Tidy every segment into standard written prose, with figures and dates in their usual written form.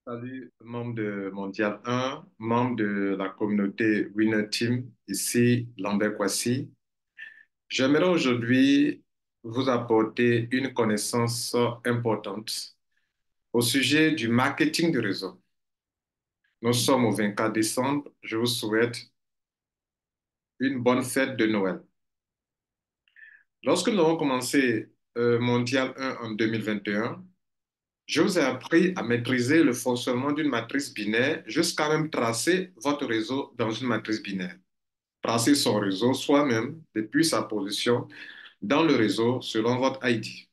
Salut, membre de Mondial 1, membre de la communauté Winner Team, ici Lambert Kwasi. J'aimerais aujourd'hui vous apporter une connaissance importante au sujet du marketing de réseau. Nous sommes au 24 décembre. Je vous souhaite une bonne fête de Noël. Lorsque nous avons commencé Mondial 1 en 2021, je vous ai appris à maîtriser le fonctionnement d'une matrice binaire jusqu'à même tracer votre réseau dans une matrice binaire. Tracer son réseau soi-même depuis sa position dans le réseau selon votre ID.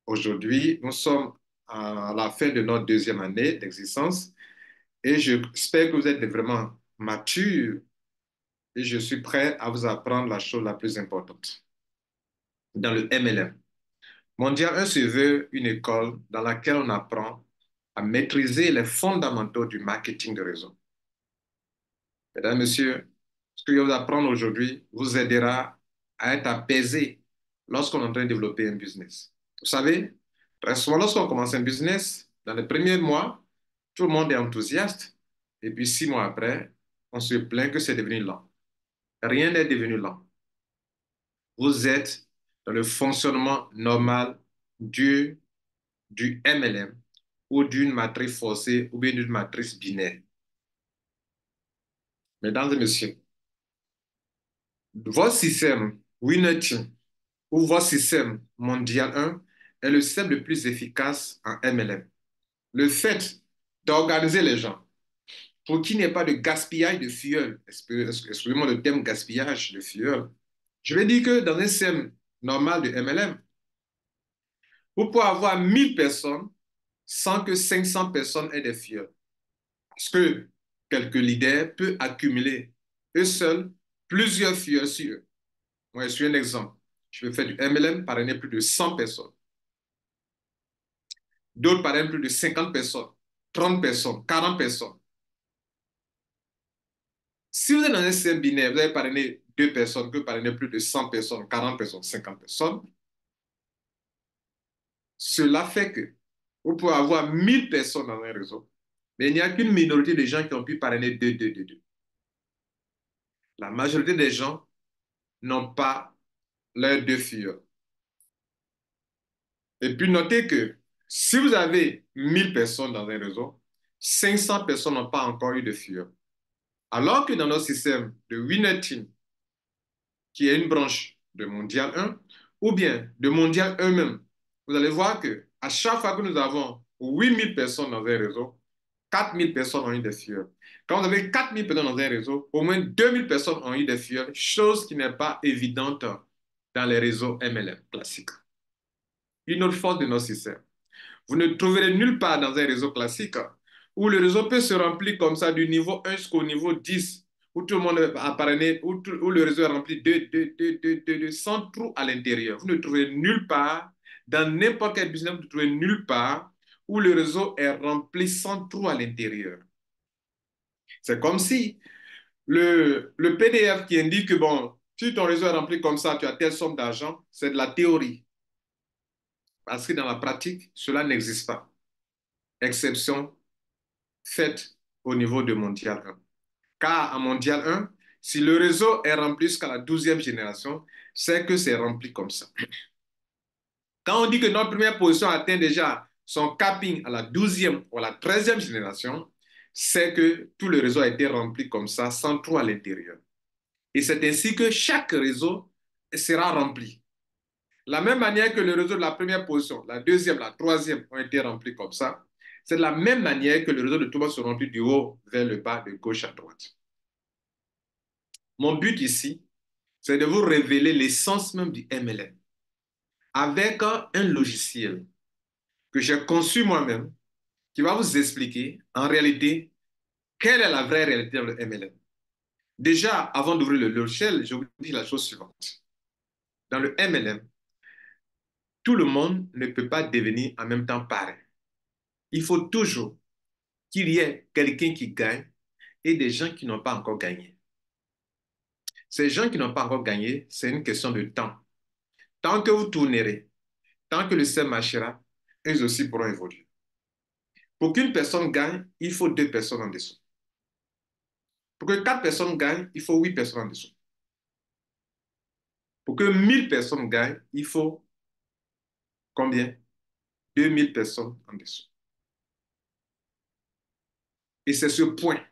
Aujourd'hui, nous sommes à la fin de notre deuxième année d'existence et j'espère que vous êtes vraiment mature et je suis prêt à vous apprendre la chose la plus importante. Dans le MLM, Mondial 1 se veut une école dans laquelle on apprend à maîtriser les fondamentaux du marketing de réseau. Mesdames, Messieurs, ce que je vais vous apprendre aujourd'hui vous aidera à être apaisé lorsqu'on est en train de développer un business. Vous savez, très souvent, lorsqu'on commence un business, dans les premiers mois, tout le monde est enthousiaste. Et puis 6 mois après, on se plaint que c'est devenu lent. Rien n'est devenu lent. Vous êtes dans le fonctionnement normal du, du MLM ou d'une matrice forcée ou bien d'une matrice binaire. Mesdames et messieurs, votre système Winner Team ou votre système mondial 1 est le système le plus efficace en MLM. Le fait d'organiser les gens pour qu'il n'y ait pas de gaspillage de fuel, excusez-moi le terme gaspillage de fuel, je vais dire que dans un système normal de MLM, vous pouvez avoir 1000 personnes sans que 500 personnes aient des fuels. Parce que quelques leaders peuvent accumuler eux seuls plusieurs fuels sur eux. Moi, je suis un exemple. Je vais faire du MLM, parrainer plus de 100 personnes. D'autres parrainent plus de 50 personnes, 30 personnes, 40 personnes. Si vous êtes dans un système binaire, vous avez parrainé 2 personnes, que parrainer plus de 100 personnes, 40 personnes, 50 personnes. Cela fait que vous pouvez avoir 1000 personnes dans un réseau, mais il n'y a qu'une minorité de gens qui ont pu parrainer 2, 2, 2, 2. La majorité des gens n'ont pas leurs deux filles. Et puis notez que si vous avez 1000 personnes dans un réseau, 500 personnes n'ont pas encore eu de filles. Alors que dans notre système de Winner Team, qui est une branche de Mondial 1, ou bien de Mondial 1 même, vous allez voir que à chaque fois que nous avons 8000 personnes dans un réseau, 4000 personnes ont eu des filles. Quand vous avez 4000 personnes dans un réseau, au moins 2000 personnes ont eu des filles, chose qui n'est pas évidente dans les réseaux MLM classiques. Une autre force de notre système. Vous ne trouverez nulle part dans un réseau classique où le réseau peut se remplir comme ça du niveau 1 jusqu'au niveau 10, où tout le monde a parrainé, où le réseau est rempli sans trou à l'intérieur. Vous ne trouvez nulle part, dans n'importe quel business, vous ne trouvez nulle part où le réseau est rempli sans trou à l'intérieur. C'est comme si le PDF qui indique que, bon, si ton réseau est rempli comme ça, tu as telle somme d'argent, c'est de la théorie. Parce que dans la pratique, cela n'existe pas. Exception faite au niveau de Mondial 1. Car en Mondial 1, si le réseau est rempli jusqu'à la 12e génération, c'est que c'est rempli comme ça. Quand on dit que notre première position atteint déjà son capping à la 12e ou à la 13e génération, c'est que tout le réseau a été rempli comme ça, sans trou à l'intérieur. Et c'est ainsi que chaque réseau sera rempli. La même manière que le réseau de la première position, la deuxième, la troisième ont été remplis comme ça, c'est de la même manière que le réseau de tout le monde se remplit du haut vers le bas, de gauche à droite. Mon but ici, c'est de vous révéler l'essence même du MLM avec un logiciel que j'ai conçu moi-même qui va vous expliquer en réalité quelle est la vraie réalité dans le MLM. Déjà, avant d'ouvrir le logiciel, je vous dis la chose suivante. Dans le MLM, tout le monde ne peut pas devenir en même temps parrain. Il faut toujours qu'il y ait quelqu'un qui gagne et des gens qui n'ont pas encore gagné. Ces gens qui n'ont pas encore gagné, c'est une question de temps. Tant que vous tournerez, tant que le système marchera, eux aussi pourront évoluer. Pour qu'une personne gagne, il faut 2 personnes en dessous. Pour que 4 personnes gagnent, il faut 8 personnes en dessous. Pour que 1000 personnes gagnent, il faut combien? 2000 personnes en dessous. Et c'est ce point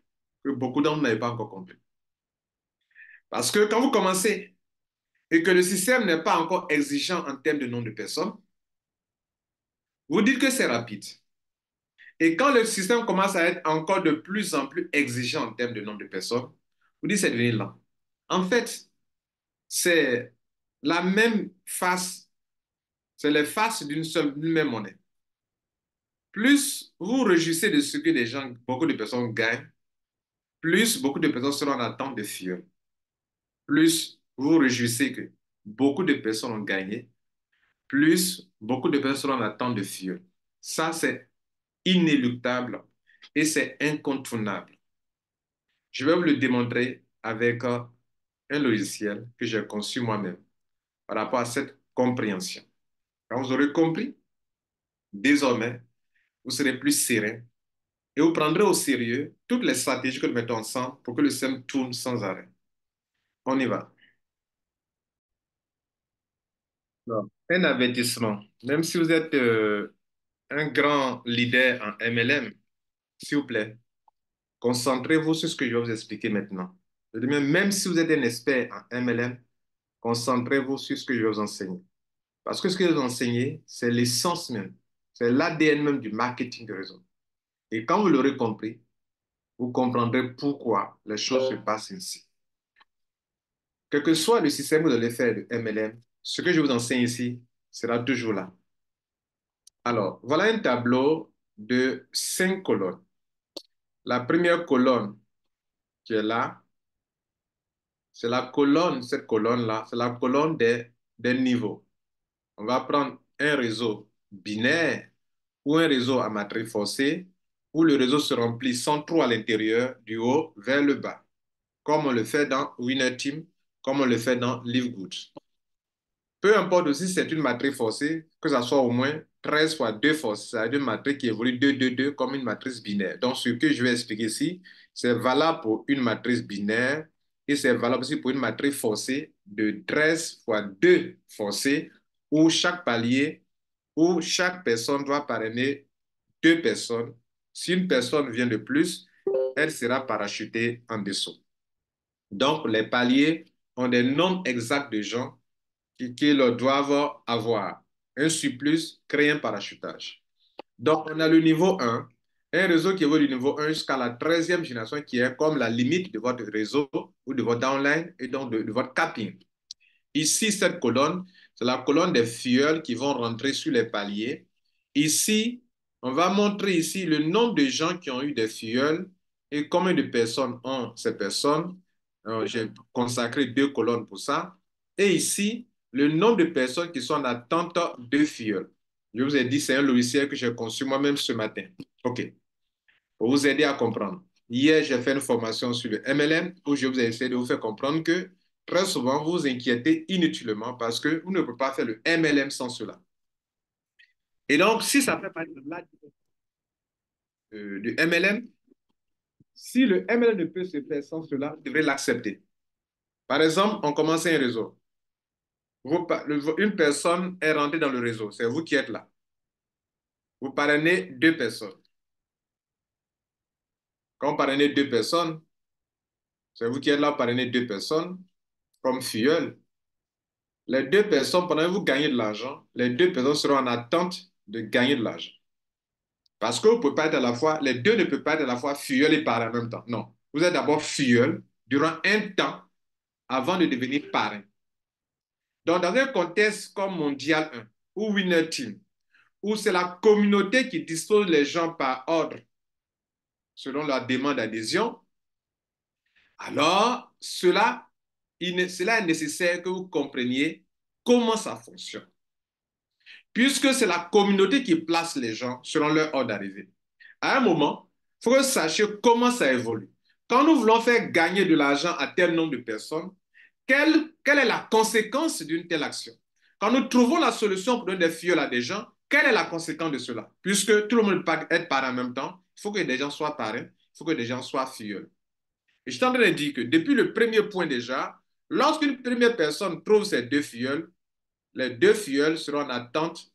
que beaucoup d'entre nous n'avaient pas encore compris. Parce que quand vous commencez et que le système n'est pas encore exigeant en termes de nombre de personnes, vous dites que c'est rapide. Et quand le système commence à être encore de plus en plus exigeant en termes de nombre de personnes, vous dites que c'est devenu lent. En fait, c'est la même face, c'est les faces d'une même monnaie. Plus vous vous réjouissez de ce que les gens, beaucoup de personnes gagnent, plus beaucoup de personnes seront en attente de fuir. Plus vous vous réjouissez que beaucoup de personnes ont gagné, plus beaucoup de personnes seront en attente de fuir. Ça, c'est inéluctable et c'est incontournable. Je vais vous le démontrer avec un logiciel que j'ai conçu moi-même par rapport à cette compréhension. Quand vous aurez compris, désormais, vous serez plus serein et vous prendrez au sérieux toutes les stratégies que nous mettons ensemble pour que le système tourne sans arrêt. On y va. Non. Un avertissement. Même si vous êtes un grand leader en MLM, s'il vous plaît, concentrez-vous sur ce que je vais vous expliquer maintenant. Même si vous êtes un expert en MLM, concentrez-vous sur ce que je vais vous enseigner. Parce que ce que je vais vous enseigner, c'est l'essence même, c'est l'ADN même du marketing de réseau. Et quand vous l'aurez compris, vous comprendrez pourquoi les choses se passent ainsi. Quel que soit le système que vous allez faire de MLM, ce que je vous enseigne ici sera toujours là. Alors, voilà un tableau de 5 colonnes. La première colonne qui est là, c'est la colonne, cette colonne-là, c'est la colonne des niveaux. On va prendre un réseau binaire ou un réseau à matrice forcée où le réseau se remplit sans trou à l'intérieur, du haut vers le bas, comme on le fait dans Winner Team, comme on le fait dans Live Good. Peu importe aussi si c'est une matrice forcée, que ça soit au moins 13 fois 2 forcées, c'est-à-dire une matrice qui évolue 2, 2, 2 comme une matrice binaire. Donc, ce que je vais expliquer ici, c'est valable pour une matrice binaire et c'est valable aussi pour une matrice forcée de 13 fois 2 forcées où chaque palier, où chaque personne doit parrainer 2 personnes. Si une personne vient de plus, elle sera parachutée en dessous. Donc, les paliers ont des nombres exacts de gens qu'ils doivent avoir. Un surplus crée un parachutage. Donc, on a le niveau 1, un réseau qui évolue du niveau 1 jusqu'à la 13e génération qui est comme la limite de votre réseau ou de votre downline et donc de votre capping. Ici, cette colonne, c'est la colonne des filleuls qui vont rentrer sur les paliers. Ici, on va montrer ici le nombre de gens qui ont eu des filleuls et combien de personnes ont ces personnes. J'ai consacré 2 colonnes pour ça. Et ici, le nombre de personnes qui sont en attente de filleuls. Je vous ai dit, c'est un logiciel que j'ai conçu moi-même ce matin. OK. Pour vous aider à comprendre. Hier, j'ai fait une formation sur le MLM où je vous ai essayé de vous faire comprendre que très souvent, vous vous inquiétez inutilement parce que vous ne pouvez pas faire le MLM sans cela. Et donc, si ça fait partie du MLM, si le MLM ne peut se faire sans cela, vous devrez l'accepter. Par exemple, on commence un réseau. Une personne est rentrée dans le réseau, c'est vous qui êtes là. Vous parrainez 2 personnes. Quand vous parrainez 2 personnes, c'est vous qui êtes là, vous parrainez 2 personnes comme filleul. Les 2 personnes, pendant que vous gagnez de l'argent, les 2 personnes seront en attente de gagner de l'argent. Parce que vous ne pouvez pas être à la fois, les deux ne peuvent pas être à la fois filleul et parrain en même temps. Non. Vous êtes d'abord filleul durant un temps avant de devenir parrain. Donc, dans un contexte comme Mondial 1 ou Winner Team, où c'est la communauté qui dispose les gens par ordre selon leur demande d'adhésion, alors cela est nécessaire que vous compreniez comment ça fonctionne. Puisque c'est la communauté qui place les gens selon leur ordre d'arrivée. À un moment, il faut que vous sachiez comment ça évolue. Quand nous voulons faire gagner de l'argent à tel nombre de personnes, quelle est la conséquence d'une telle action? Quand nous trouvons la solution pour donner des fioles à des gens, Quelle est la conséquence de cela? Puisque tout le monde peut être parent en même temps, il faut que des gens soient parents, il faut que des gens soient filleuls. Et je suis en train de dire que depuis le premier point déjà, lorsqu'une première personne trouve ses deux filleuls, les deux filleuls seront en attente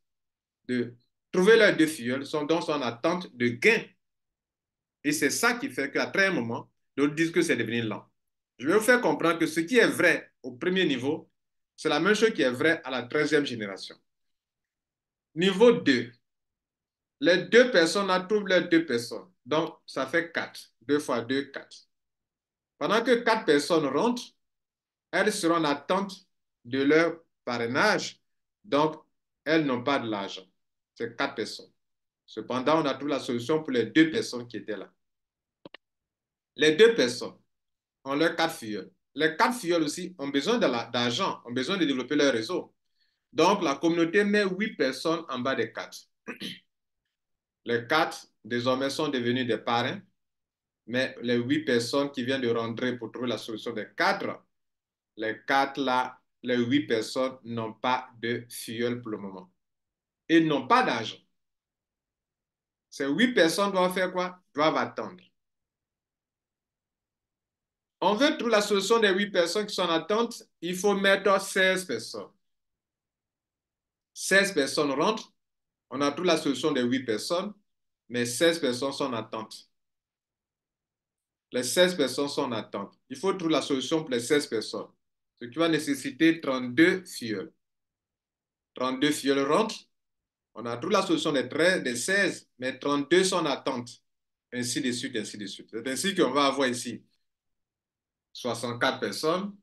de trouver leurs deux filleuls, donc sont en attente de gain. Et c'est ça qui fait qu'après un moment, d'autres disent que c'est devenu lent. Je vais vous faire comprendre que ce qui est vrai au premier niveau, c'est la même chose qui est vrai à la 13e génération. Niveau 2, les deux personnes là trouvent les deux personnes. Donc, ça fait 4. 2 fois 2, 4. Pendant que 4 personnes rentrent, elles seront en attente de leur parrainage. Donc, elles n'ont pas de l'argent. C'est 4 personnes. Cependant, on a trouvé la solution pour les deux personnes qui étaient là. Les deux personnes ont leurs 4 filles. Les 4 filles aussi ont besoin d'argent, ont besoin de développer leur réseau. Donc, la communauté met 8 personnes en bas des 4. Les 4, désormais, sont devenus des parrains, mais les 8 personnes qui viennent de rentrer pour trouver la solution des 4, les 4 là, les 8 personnes n'ont pas de filleul pour le moment. Ils n'ont pas d'argent. Ces 8 personnes doivent faire quoi? Doivent attendre. On veut trouver la solution des 8 personnes qui sont en attente, il faut mettre 16 personnes. 16 personnes rentrent, on a trouvé la solution des 8 personnes, mais 16 personnes sont en attente. Les 16 personnes sont en attente. Il faut trouver la solution pour les 16 personnes, ce qui va nécessiter 32 filleuls. 32 filleuls rentrent, on a trouvé la solution des 13, des 16, mais 32 sont en attente. Ainsi de suite, ainsi de suite. C'est ainsi qu'on va avoir ici 64 personnes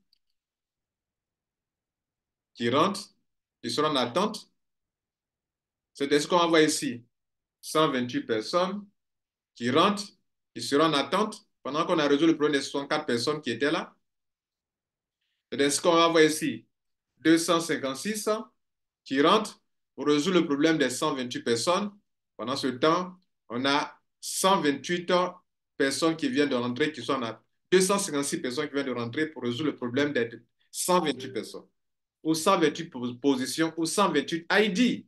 qui rentrent, qui seront en attente. C'est ainsi qu'on va avoir ici 128 personnes qui rentrent, qui seront en attente pendant qu'on a résolu le problème des 64 personnes qui étaient là. C'est ainsi qu'on va avoir ici 256 qui rentrent pour résoudre le problème des 128 personnes. Pendant ce temps, on a 128 personnes qui viennent de rentrer, qui sont là. 256 personnes qui viennent de rentrer pour résoudre le problème des 128 personnes. Ou 128 positions, ou 128 ID.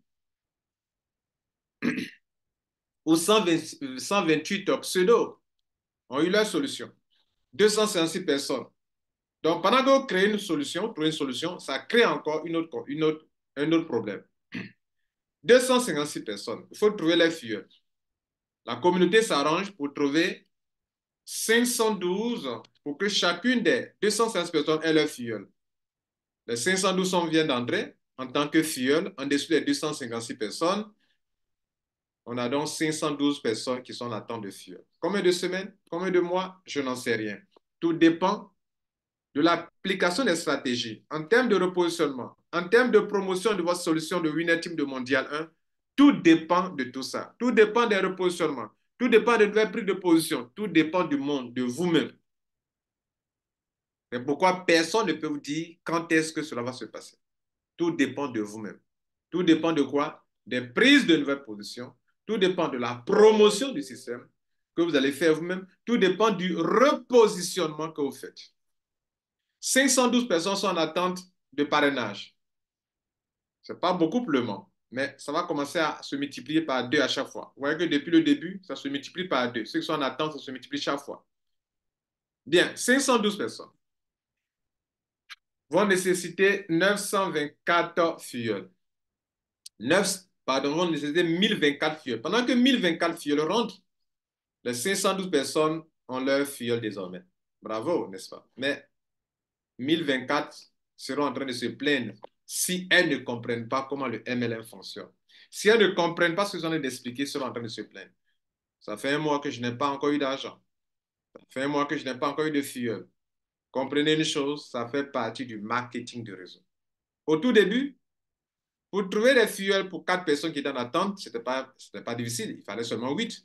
Ou 128 pseudo ont eu leur solution. 256 personnes. Donc, pendant que vous créez une solution, trouvez une solution, ça crée encore un autre problème. 256 personnes. Il faut trouver les filleuls. La communauté s'arrange pour trouver 512 pour que chacune des 216 personnes ait leur filleul. Les 512 viennent d'entrer en tant que filleul. En dessous des 256 personnes, on a donc 512 personnes qui sont en attente de filleul. Combien de semaines? Combien de mois? Je n'en sais rien. Tout dépend de l'application des stratégies en termes de repositionnement, en termes de promotion de votre solution de Winner Team de Mondial 1. Tout dépend de tout ça. Tout dépend des repositionnements. Tout dépend de votre prix de position. Tout dépend du monde, de vous-même. C'est pourquoi personne ne peut vous dire quand est-ce que cela va se passer. Tout dépend de vous-même. Tout dépend de quoi? Des prises de nouvelles positions. Tout dépend de la promotion du système que vous allez faire vous-même. Tout dépend du repositionnement que vous faites. 512 personnes sont en attente de parrainage. Ce n'est pas beaucoup pour le moment, mais ça va commencer à se multiplier par 2 à chaque fois. Vous voyez que depuis le début, ça se multiplie par 2. Ceux qui sont en attente, ça se multiplie chaque fois. Bien, 512 personnes vont nécessiter 924 filleuls. Vont nécessiter 1024 filleuls. Pendant que 1024 filleuls rentrent, les 512 personnes ont leur filleul désormais. Bravo, n'est-ce pas? Mais 1024 seront en train de se plaindre si elles ne comprennent pas comment le MLM fonctionne. Si elles ne comprennent pas ce que j'en ai d'expliquer, elles seront en train de se plaindre. Ça fait un mois que je n'ai pas encore eu d'argent. Ça fait un mois que je n'ai pas encore eu de filleul. Comprenez une chose, ça fait partie du marketing de réseau. Au tout début, pour trouver des filleuls pour 4 personnes qui étaient en attente, ce n'était pas difficile. Il fallait seulement 8.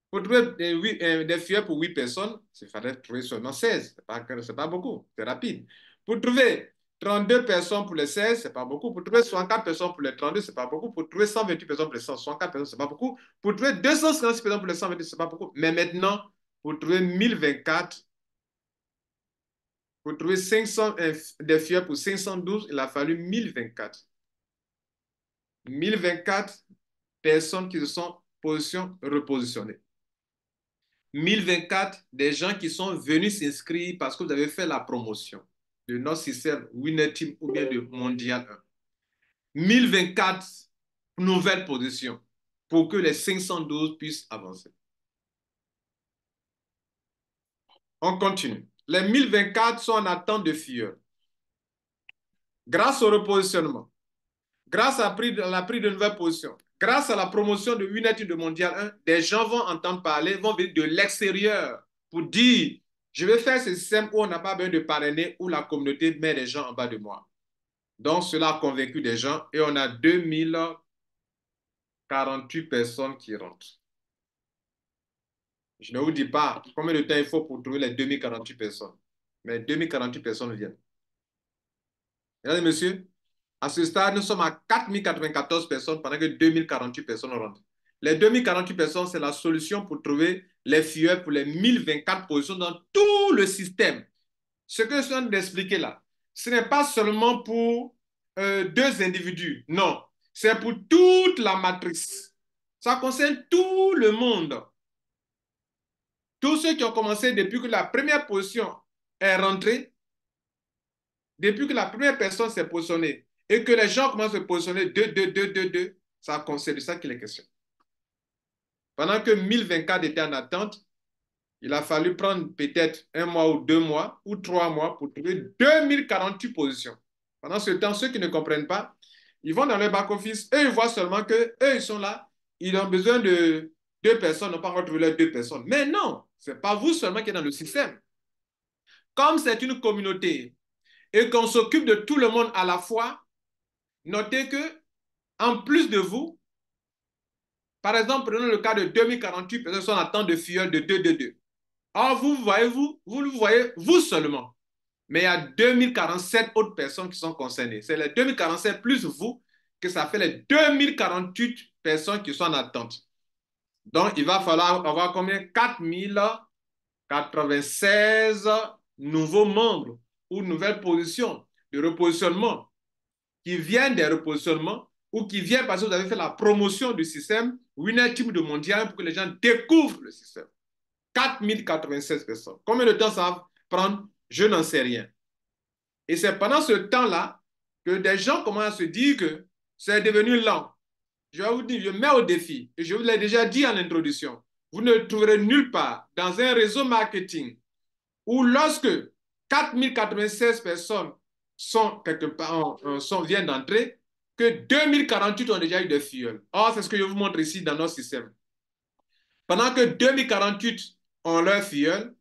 Pour trouver des filleuls pour 8 personnes, il fallait trouver seulement 16. Ce n'est pas beaucoup, c'est rapide. Pour trouver 32 personnes pour les 16, ce n'est pas beaucoup. Pour trouver 64 personnes pour les 32, ce n'est pas beaucoup. Pour trouver 128 personnes pour les 164 personnes, ce n'est pas beaucoup. Pour trouver 256 personnes pour les 128, ce n'est pas beaucoup. Mais maintenant, pour trouver 1024, pour trouver 500 des filleuls pour 512, il a fallu 1024. 1024 personnes qui se sont repositionnées. 1024 des gens qui sont venus s'inscrire parce que vous avez fait la promotion de notre système Winner Team ou bien de Mondial 1. 1024 nouvelles positions pour que les 512 puissent avancer. On continue. Les 1024 sont en attente de filleul. Grâce au repositionnement, grâce à la prise de nouvelles positions, grâce à la promotion de Winner Team de Mondial 1, des gens vont entendre parler, vont venir de l'extérieur pour dire, je vais faire ce système où on n'a pas besoin de parrainer, où la communauté met des gens en bas de moi. Donc, cela a convaincu des gens et on a 2048 personnes qui rentrent. Je ne vous dis pas combien de temps il faut pour trouver les 2048 personnes, mais 2048 personnes viennent. Mesdames et messieurs, à ce stade, nous sommes à 4094 personnes pendant que 2048 personnes rentrent. Les 2048 personnes, c'est la solution pour trouver les fillers pour les 1024 positions dans tout le système. Ce que je viens d'expliquer là, ce n'est pas seulement pour deux individus, non. C'est pour toute la matrice. Ça concerne tout le monde. Tous ceux qui ont commencé depuis que la première position est rentrée, depuis que la première personne s'est positionnée et que les gens commencent à se positionner 2, 2, 2, 2, 2, ça concerne ça qu'il est question. Pendant que 1024 étaient en attente, il a fallu prendre peut-être 1 mois ou 2 mois ou 3 mois pour trouver 2048 positions. Pendant ce temps, ceux qui ne comprennent pas, ils vont dans leur back-office et ils voient seulement qu'eux, ils sont là, ils ont besoin de 2 personnes, n'ont pas encore trouvé les 2 personnes. Mais non, ce n'est pas vous seulement qui êtes dans le système. Comme c'est une communauté et qu'on s'occupe de tout le monde à la fois, notez que, en plus de vous, par exemple, prenons le cas de 2048 personnes qui sont en attente de filleul de 222. Or, vous le voyez, vous seulement. Mais il y a 2047 autres personnes qui sont concernées. C'est les 2047 plus vous que ça fait les 2048 personnes qui sont en attente. Donc, il va falloir avoir combien? 4096 nouveaux membres ou nouvelles positions de repositionnement qui viennent des repositionnements ou qui viennent parce que vous avez fait la promotion du système Winner Team de Mondial pour que les gens découvrent le système. 4096 personnes. Combien de temps ça va prendre? Je n'en sais rien. Et c'est pendant ce temps-là que des gens commencent à se dire que c'est devenu lent. Je vais vous dire, je mets au défi, et je vous l'ai déjà dit en introduction, vous ne trouverez nulle part dans un réseau marketing où lorsque 4096 personnes sont quelque part, viennent d'entrer, que 2048 ont déjà eu des filleuls. Or, c'est ce que je vous montre ici dans notre système. Pendant que 2048 ont leur filleul,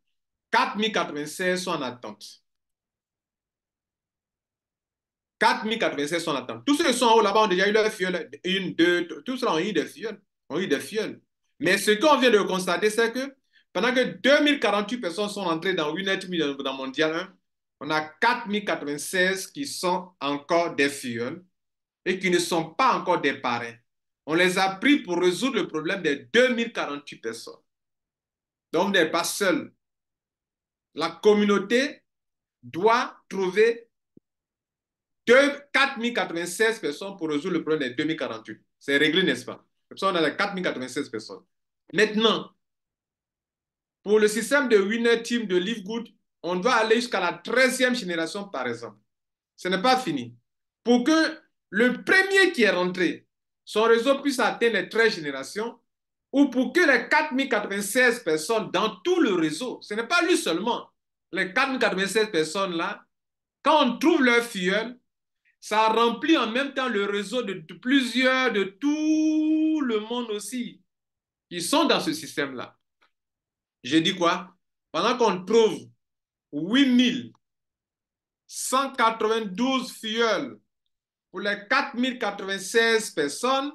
4096 sont en attente. 4096 sont en attente. Tous ceux qui sont en haut là-bas ont déjà eu leur filleul. Une, deux, tous ceux-là ont eu des filleuls. Ont eu des filleuls. Mais ce qu'on vient de constater, c'est que pendant que 2048 personnes sont entrées dans Winner Team dans Mondial 1, on a 4096 qui sont encore des filleuls et qui ne sont pas encore des parrains. On les a pris pour résoudre le problème des 2048 personnes. Donc, vous n'êtes pas seul. La communauté doit trouver 4096 personnes pour résoudre le problème des 2048. C'est réglé, n'est-ce pas? Comme ça, on a les 4096 personnes. Maintenant, pour le système de Winner Team de Live Good, on doit aller jusqu'à la 13e génération, par exemple. Ce n'est pas fini. Pour que le premier qui est rentré, son réseau puisse atteindre les 13 générations, ou pour que les 4096 personnes dans tout le réseau, ce n'est pas lui seulement, les 4096 personnes-là, quand on trouve leur filleul, ça remplit en même temps le réseau de plusieurs, de tout le monde aussi, qui sont dans ce système-là. J'ai dit quoi? Pendant qu'on trouve 8192 filleuls pour les 4096 personnes,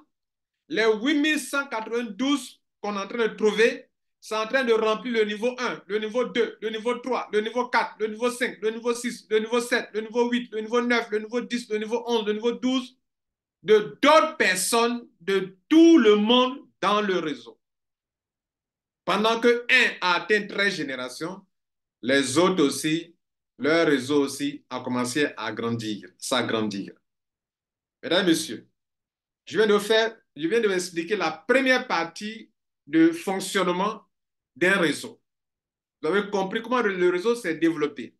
les 8192 qu'on est en train de trouver, c'est en train de remplir le niveau 1, le niveau 2, le niveau 3, le niveau 4, le niveau 5, le niveau 6, le niveau 7, le niveau 8, le niveau 9, le niveau 10, le niveau 11, le niveau 12, de d'autres personnes de tout le monde dans le réseau. Pendant que un a atteint 13 générations, les autres aussi, leur réseau aussi a commencé à grandir, s'agrandir. Mesdames et messieurs, Je viens de vous expliquer la première partie de fonctionnement d'un réseau. Vous avez compris comment le réseau s'est développé.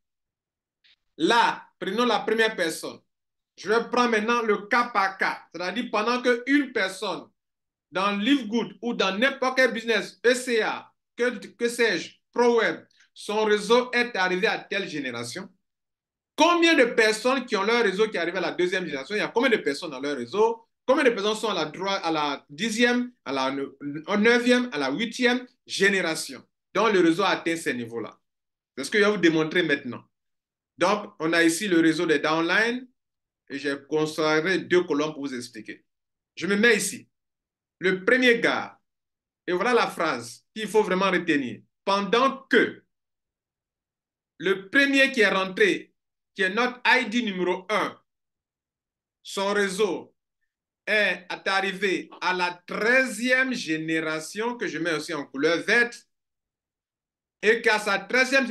Là, prenons la première personne. Je vais prendre maintenant le cas par cas. C'est-à-dire pendant qu'une personne dans LiveGood ou dans n'importe quel business, ECA, que sais-je, ProWeb, son réseau est arrivé à telle génération. Combien de personnes qui ont leur réseau qui arrive à la deuxième génération? Il y a combien de personnes dans leur réseau? Combien de personnes sont à la 10e, à la 9e, à la 8e génération dont le réseau a atteint ces niveaux-là? C'est ce que je vais vous démontrer maintenant. Donc, on a ici le réseau des downlines et je construirai deux colonnes pour vous expliquer. Je me mets ici. Le premier gars, et voilà la phrase qu'il faut vraiment retenir. Pendant que le premier qui est rentré, qui est notre ID numéro 1, son réseau est arrivé à la 13e génération, que je mets aussi en couleur verte, et qu'à sa 13e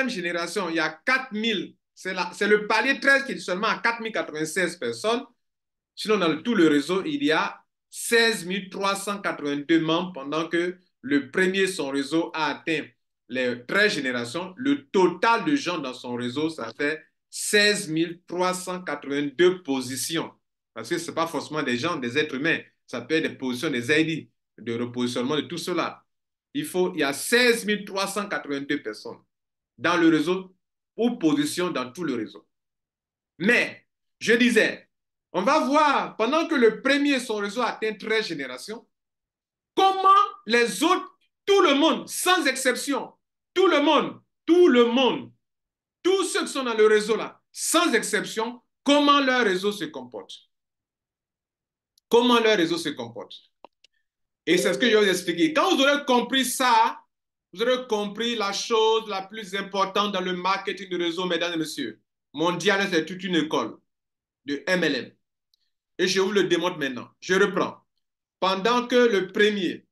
génération, il y a 4000. C'est le palier 13 qui est seulement à 4096 personnes. Sinon, dans tout le réseau, il y a 16 382 membres pendant que le premier, son réseau, a atteint les 13 générations. Le total de gens dans son réseau, ça fait 16 382 positions. Parce que ce n'est pas forcément des gens, des êtres humains. Ça peut être des positions, des ID, de repositionnement de tout cela. Il y a 16 382 personnes dans le réseau ou positions dans tout le réseau. Mais, je disais, on va voir, pendant que le premier, son réseau atteint 13 générations, comment les autres, tout le monde, sans exception, tout le monde, tous ceux qui sont dans le réseau là, sans exception, comment leur réseau se comporte. Comment leur réseau se comporte. Et c'est ce que je vais vous expliquer. Quand vous aurez compris ça, vous aurez compris la chose la plus importante dans le marketing de réseau, mesdames et messieurs. Mondial, c'est toute une école de MLM. Et je vous le démontre maintenant. Je reprends. Pendant que le premier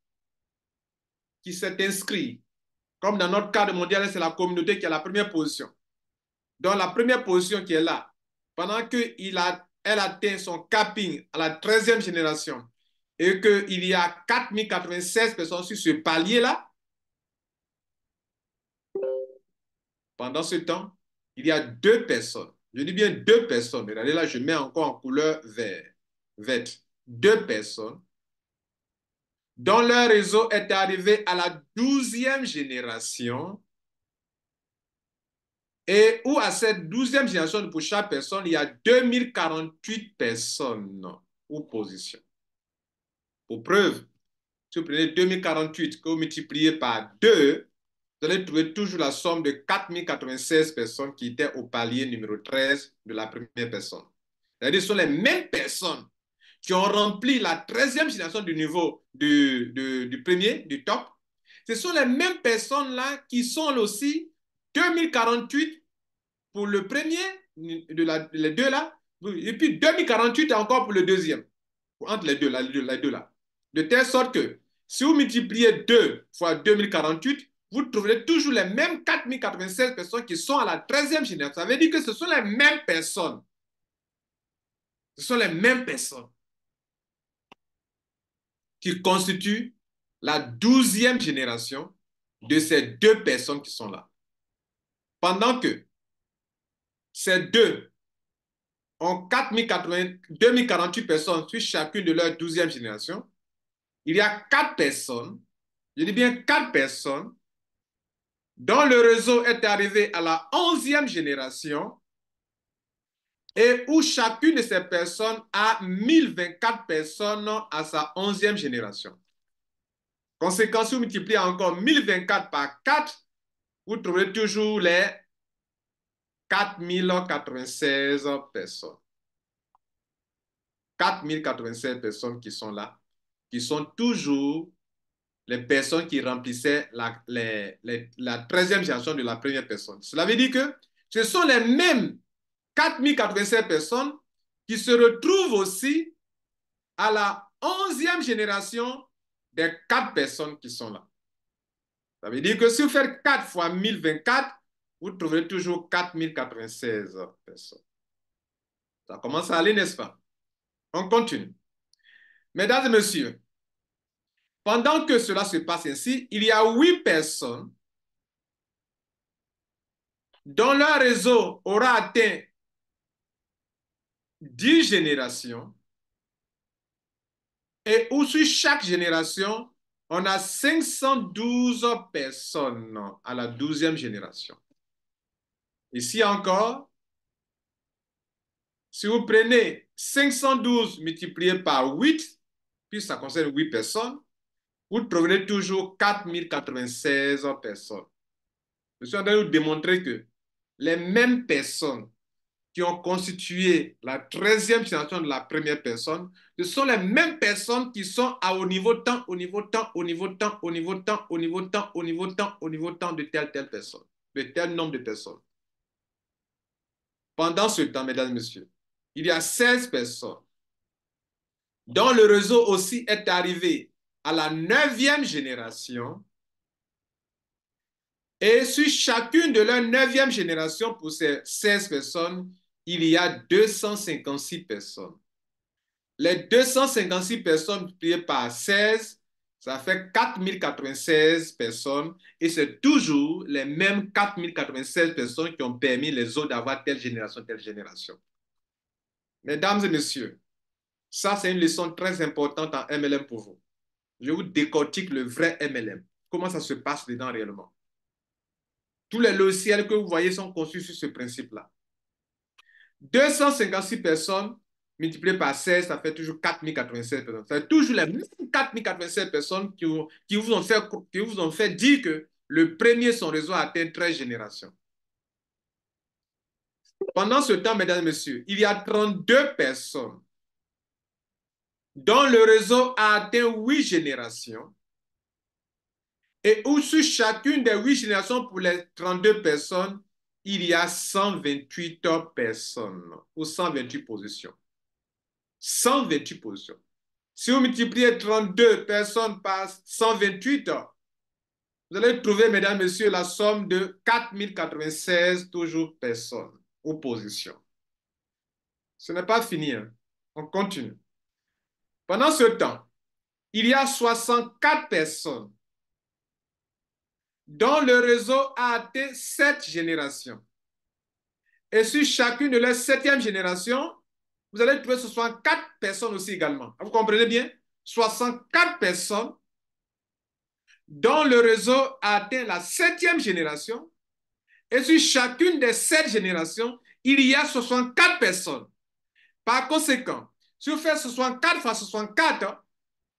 qui s'est inscrit, comme dans notre cas de mondial, c'est la communauté qui a la première position. Donc la première position qui est là, pendant qu'elle atteint son capping à la 13e génération et qu'il y a 4096 personnes sur ce palier-là, pendant ce temps, il y a deux personnes. Je dis bien deux personnes. Regardez là, je mets encore en couleur verte. Deux personnes dont leur réseau est arrivé à la 12e génération et où à cette 12e génération, pour chaque personne, il y a 2048 personnes ou positions. Pour preuve, si vous prenez 2048 que vous multipliez par 2, vous allez trouver toujours la somme de 4096 personnes qui étaient au palier numéro 13 de la première personne. C'est-à-dire que ce sont les mêmes personnes qui ont rempli la 13e génération du niveau du premier, du top. Ce sont les mêmes personnes-là qui sont aussi 2048 pour le premier, les deux là, et puis 2048 encore pour le deuxième, entre les deux là. De telle sorte que si vous multipliez 2 fois 2048, vous trouverez toujours les mêmes 4096 personnes qui sont à la 13e génération. Ça veut dire que ce sont les mêmes personnes. Ce sont les mêmes personnes qui constituent la 12e génération de ces deux personnes qui sont là. Pendant que ces deux ont 2048 personnes sur chacune de leur 12e génération, il y a 4 personnes, je dis bien 4 personnes, dont le réseau est arrivé à la 11e génération et où chacune de ces personnes a 1024 personnes à sa 11e génération. Conséquence, si vous multipliez encore 1024 par 4, vous trouverez toujours les 4096 personnes. 4096 personnes qui sont là, qui sont toujours les personnes qui remplissaient la 13e génération de la première personne. Cela veut dire que ce sont les mêmes 4096 personnes qui se retrouvent aussi à la 11e génération des 4 personnes qui sont là. Ça veut dire que si vous faites 4 fois 1024, vous trouverez toujours 4096 personnes. Ça commence à aller, n'est-ce pas? On continue. Mesdames et messieurs, pendant que cela se passe ainsi, il y a 8 personnes dont leur réseau aura atteint 10 générations et où sur chaque génération, on a 512 personnes à la 12e génération. Ici encore, si vous prenez 512 multiplié par 8, puis ça concerne 8 personnes, vous trouverez toujours 4096 personnes. Je suis en train de vous démontrer que les mêmes personnes qui ont constitué la 13e génération de la première personne, ce sont les mêmes personnes qui sont au niveau temps, au niveau temps, au niveau temps, au niveau temps, au niveau temps, au niveau temps, au niveau temps de telle personne, de tel nombre de personnes. Pendant ce temps, mesdames et messieurs, il y a 16 personnes dont le réseau aussi est arrivé à la 9e génération. Et sur chacune de leurs 9e génération, pour ces 16 personnes, il y a 256 personnes. Les 256 personnes multipliées par 16, ça fait 4096 personnes. Et c'est toujours les mêmes 4096 personnes qui ont permis les autres d'avoir telle génération, telle génération. Mesdames et messieurs, ça c'est une leçon très importante en MLM pour vous. Je vous décortique le vrai MLM. Comment ça se passe dedans réellement? Tous les logiciels que vous voyez sont conçus sur ce principe-là. 256 personnes multipliées par 16, ça fait toujours 4096 personnes. C'est toujours les mêmes 4096 personnes qui vous ont fait dire que le premier, son réseau a atteint 13 générations. Pendant ce temps, mesdames et messieurs, il y a 32 personnes dont le réseau a atteint 8 générations et où sur chacune des 8 générations pour les 32 personnes, il y a 128 personnes ou 128 positions. 128 positions. Si vous multipliez 32 personnes par 128, vous allez trouver, mesdames, messieurs, la somme de 4096 toujours personnes ou positions. Ce n'est pas fini, hein. On continue. Pendant ce temps, il y a 64 personnes dont le réseau a atteint 7 générations. Et sur chacune de leurs 7e génération, vous allez trouver 64 personnes aussi également. Vous comprenez bien? 64 personnes dont le réseau a atteint la 7e génération. Et sur chacune des 7 générations, il y a 64 personnes. Par conséquent, si vous faites 64 fois 64,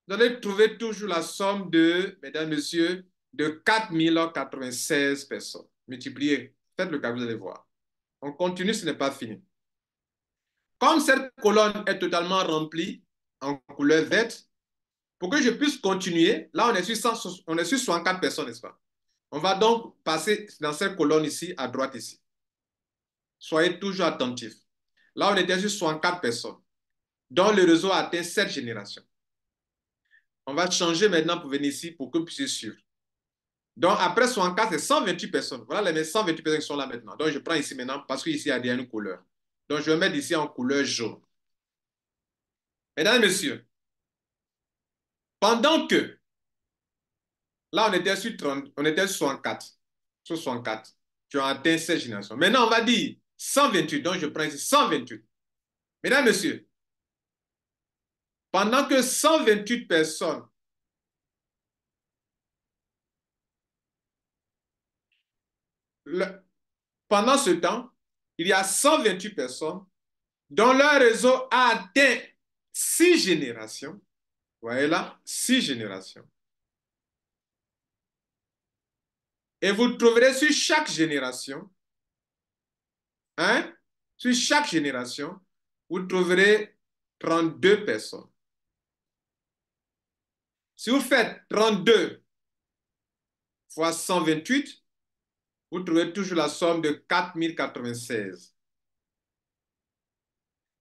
vous allez trouver toujours la somme de, mesdames, messieurs, de 4096 personnes. Multipliez. Faites le calcul, vous allez voir. On continue, ce n'est pas fini. Comme cette colonne est totalement remplie en couleur verte, pour que je puisse continuer, là on est sur 64 personnes, n'est-ce pas? On va donc passer dans cette colonne ici, à droite ici. Soyez toujours attentifs. Là on était sur 64 personnes, dont le réseau a atteint 7 générations. On va changer maintenant pour venir ici pour que vous puissiez suivre. Donc après 64, c'est 128 personnes. Voilà les 128 personnes qui sont là maintenant. Donc je prends ici maintenant parce qu'ici il y a une couleur. Donc je vais mettre ici en couleur jaune. Mesdames et messieurs, pendant que, là, on était sur 30, on était sur 64. Sur 64. Tu as atteint cette génération. Maintenant, on va dire 128. Donc, je prends ici 128. Mesdames, messieurs, pendant que 128 personnes le, pendant ce temps, il y a 128 personnes dont leur réseau a atteint 6 générations. Vous voyez là, 6 générations. Et vous trouverez sur chaque génération, hein, sur chaque génération, vous trouverez 32 personnes. Si vous faites 32 fois 128, vous trouvez toujours la somme de 4096.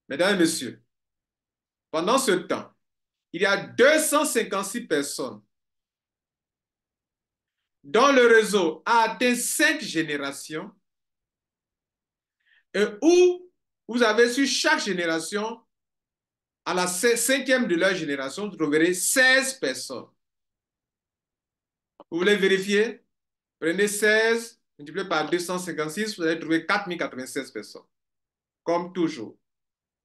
Mesdames et messieurs, pendant ce temps, il y a 256 personnes dont le réseau a atteint 5 générations et où vous avez sur chaque génération À la cinquième de leur génération, vous trouverez 16 personnes. Vous voulez vérifier? Prenez 16, multiplié par 256, vous allez trouver 4096 personnes. Comme toujours.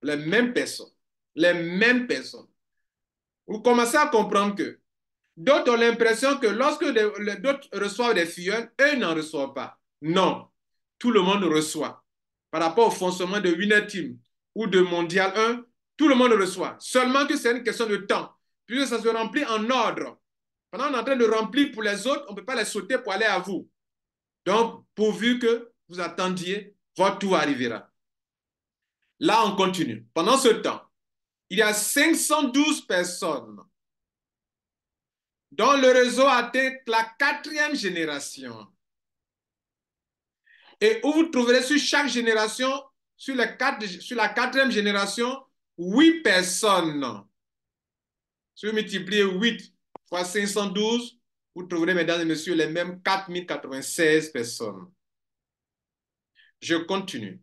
Les mêmes personnes. Les mêmes personnes. Vous commencez à comprendre que d'autres ont l'impression que lorsque d'autres reçoivent des filleuls, eux n'en reçoivent pas. Non. Tout le monde reçoit. Par rapport au fonctionnement de Winner Team ou de Mondial 1, tout le monde reçoit. Seulement que c'est une question de temps. Puisque ça se remplit en ordre. Pendant qu'on est en train de remplir pour les autres, on ne peut pas les sauter pour aller à vous. Donc, pourvu que vous attendiez, votre tour arrivera. Là, on continue. Pendant ce temps, il y a 512 personnes dont le réseau atteint la quatrième génération. Et où vous trouverez sur chaque génération, sur la quatrième génération, 8 personnes. Si vous multipliez 8 fois 512, vous trouverez, mesdames et messieurs, les mêmes 4096 personnes. Je continue.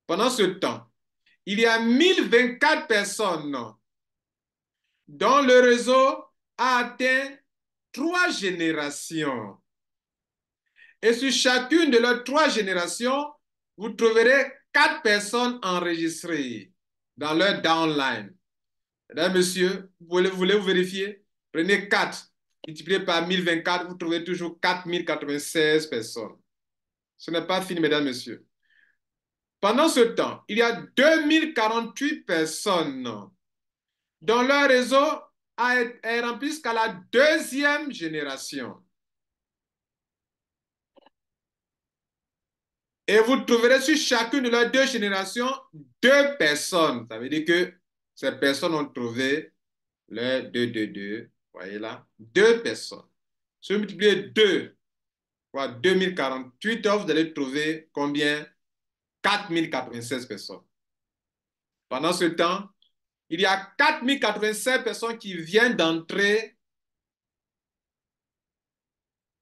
Pendant ce temps, il y a 1024 personnes dont le réseau a atteint 3 générations. Et sur chacune de leurs 3 générations, vous trouverez 4 personnes enregistrées dans leur downline. Mesdames, messieurs, vous voulez vous vérifier? Prenez 4, multiplié par 1024, vous trouvez toujours 4096 personnes. Ce n'est pas fini, mesdames, messieurs. Pendant ce temps, il y a 2048 personnes dont leur réseau est rempli jusqu'à la 2e génération. Et vous trouverez sur chacune de leurs 2 générations 2 personnes. Ça veut dire que ces personnes ont trouvé les 2. Voyez là, 2 personnes. Si vous multipliez 2 fois 2048, vous allez trouver combien? 4096 personnes. Pendant ce temps, il y a 4096 personnes qui viennent d'entrer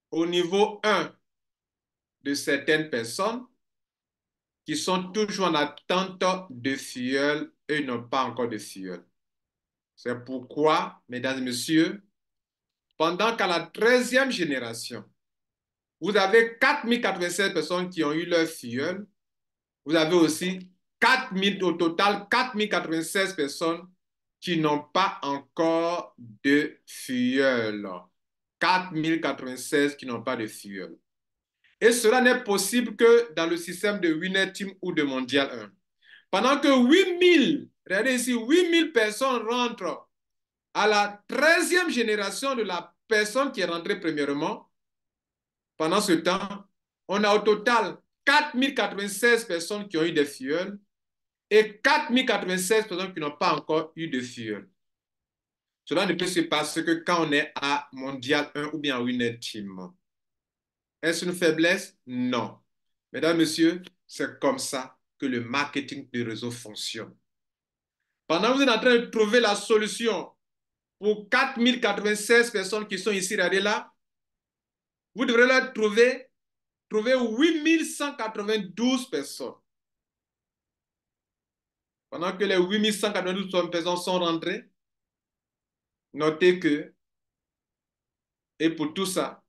au niveau 1 de certaines personnes qui sont toujours en attente de filleuls et n'ont pas encore de filleuls. C'est pourquoi, mesdames et messieurs, pendant qu'à la 13e génération, vous avez 4096 personnes qui ont eu leur filleul, vous avez aussi 4000, au total 4096 personnes qui n'ont pas encore de filleul. 4096 qui n'ont pas de filleul. Et cela n'est possible que dans le système de Winner Team ou de Mondial 1. Pendant que 8000, regardez ici, 8000 personnes rentrent à la 13e génération de la personne qui est rentrée premièrement. Pendant ce temps, on a au total 4096 personnes qui ont eu des filleuls et 4096 personnes qui n'ont pas encore eu de filleuls. Cela ne peut se passer que quand on est à Mondial 1 ou bien à Winner Team. Est-ce une faiblesse? Non. Mesdames, Messieurs, c'est comme ça que le marketing de réseau fonctionne. Pendant que vous êtes en train de trouver la solution pour 4096 personnes qui sont ici, regardez là, vous devrez leur trouver 8192 personnes. Pendant que les 8192 personnes sont rentrées, notez que, et pour tout ça,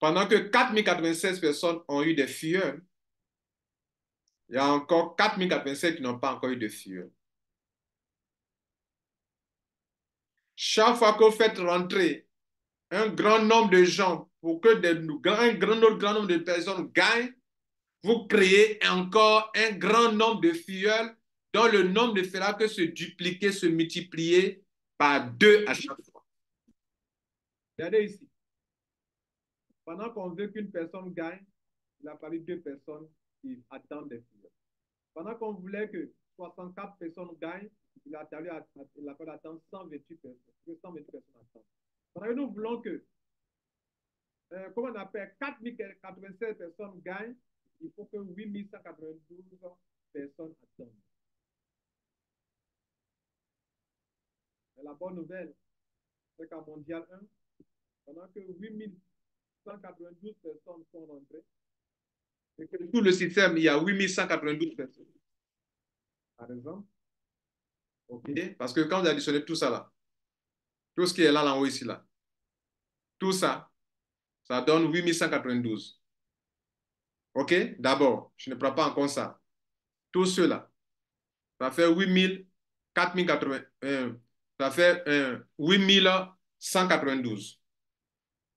pendant que 4096 personnes ont eu des filleuls, il y a encore 4087 qui n'ont pas encore eu de filleuls. Chaque fois que vous faites rentrer un grand nombre de gens pour que un grand nombre de personnes gagnent, vous créez encore un grand nombre de filleuls dont le nombre ne fera que se dupliquer, se multiplier par 2 à chaque fois. Regardez ici. Pendant qu'on veut qu'une personne gagne, il a fallu 2 personnes qui attendent des filleuls. Pendant qu'on voulait que 64 personnes gagnent, il a fallu attendre 128 personnes. 128 personnes attendent. Pendant que nous voulons que, comment on appelle, 4096 personnes gagnent, il faut que 8192 personnes attendent. Et la bonne nouvelle, c'est qu'en Mondial 1, pendant que 8192 personnes sont rentrées, et que tout le système, il y a 8192 personnes. Par exemple, OK? Parce que quand vous additionnez tout ça là, tout ce qui est là en haut ici là, tout ça, ça donne 8192. OK? D'abord, je ne prends pas en compte ça. Tout cela, ça fait 8000, 4080, ça fait 8192.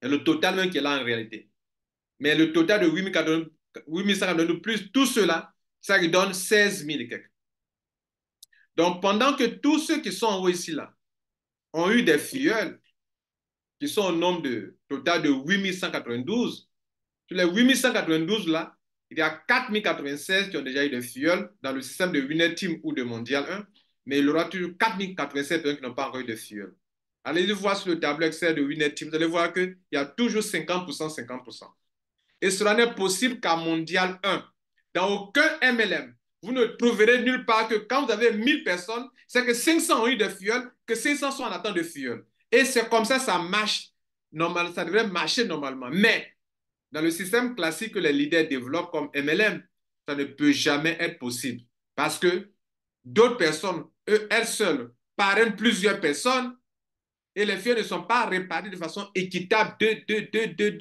Et le total même qui est là en réalité. Mais le total de 8192 plus tout cela, ça lui donne 16 000 et quelques. Donc, pendant que tous ceux qui sont en haut ici là ont eu des filleuls, qui sont au nombre de total de 8192, sur les 8192 là, il y a 4096 qui ont déjà eu des filleuls dans le système de Winner Team ou de Mondial 1, mais il y aura toujours 4087 qui n'ont pas encore eu de filleuls. Allez voir sur le tableau Excel de Winner Team, vous allez voir qu'il y a toujours 50%, 50%. Et cela n'est possible qu'à Mondial 1. Dans aucun MLM, vous ne trouverez nulle part que quand vous avez 1000 personnes, c'est que 500 ont eu des filleuls, que 500 sont en attente de filleuls. Et c'est comme ça marche. Normal, ça devrait marcher normalement. Mais dans le système classique que les leaders développent comme MLM, ça ne peut jamais être possible. Parce que d'autres personnes, elles seules, parrainent plusieurs personnes et les filles ne sont pas réparties de façon équitable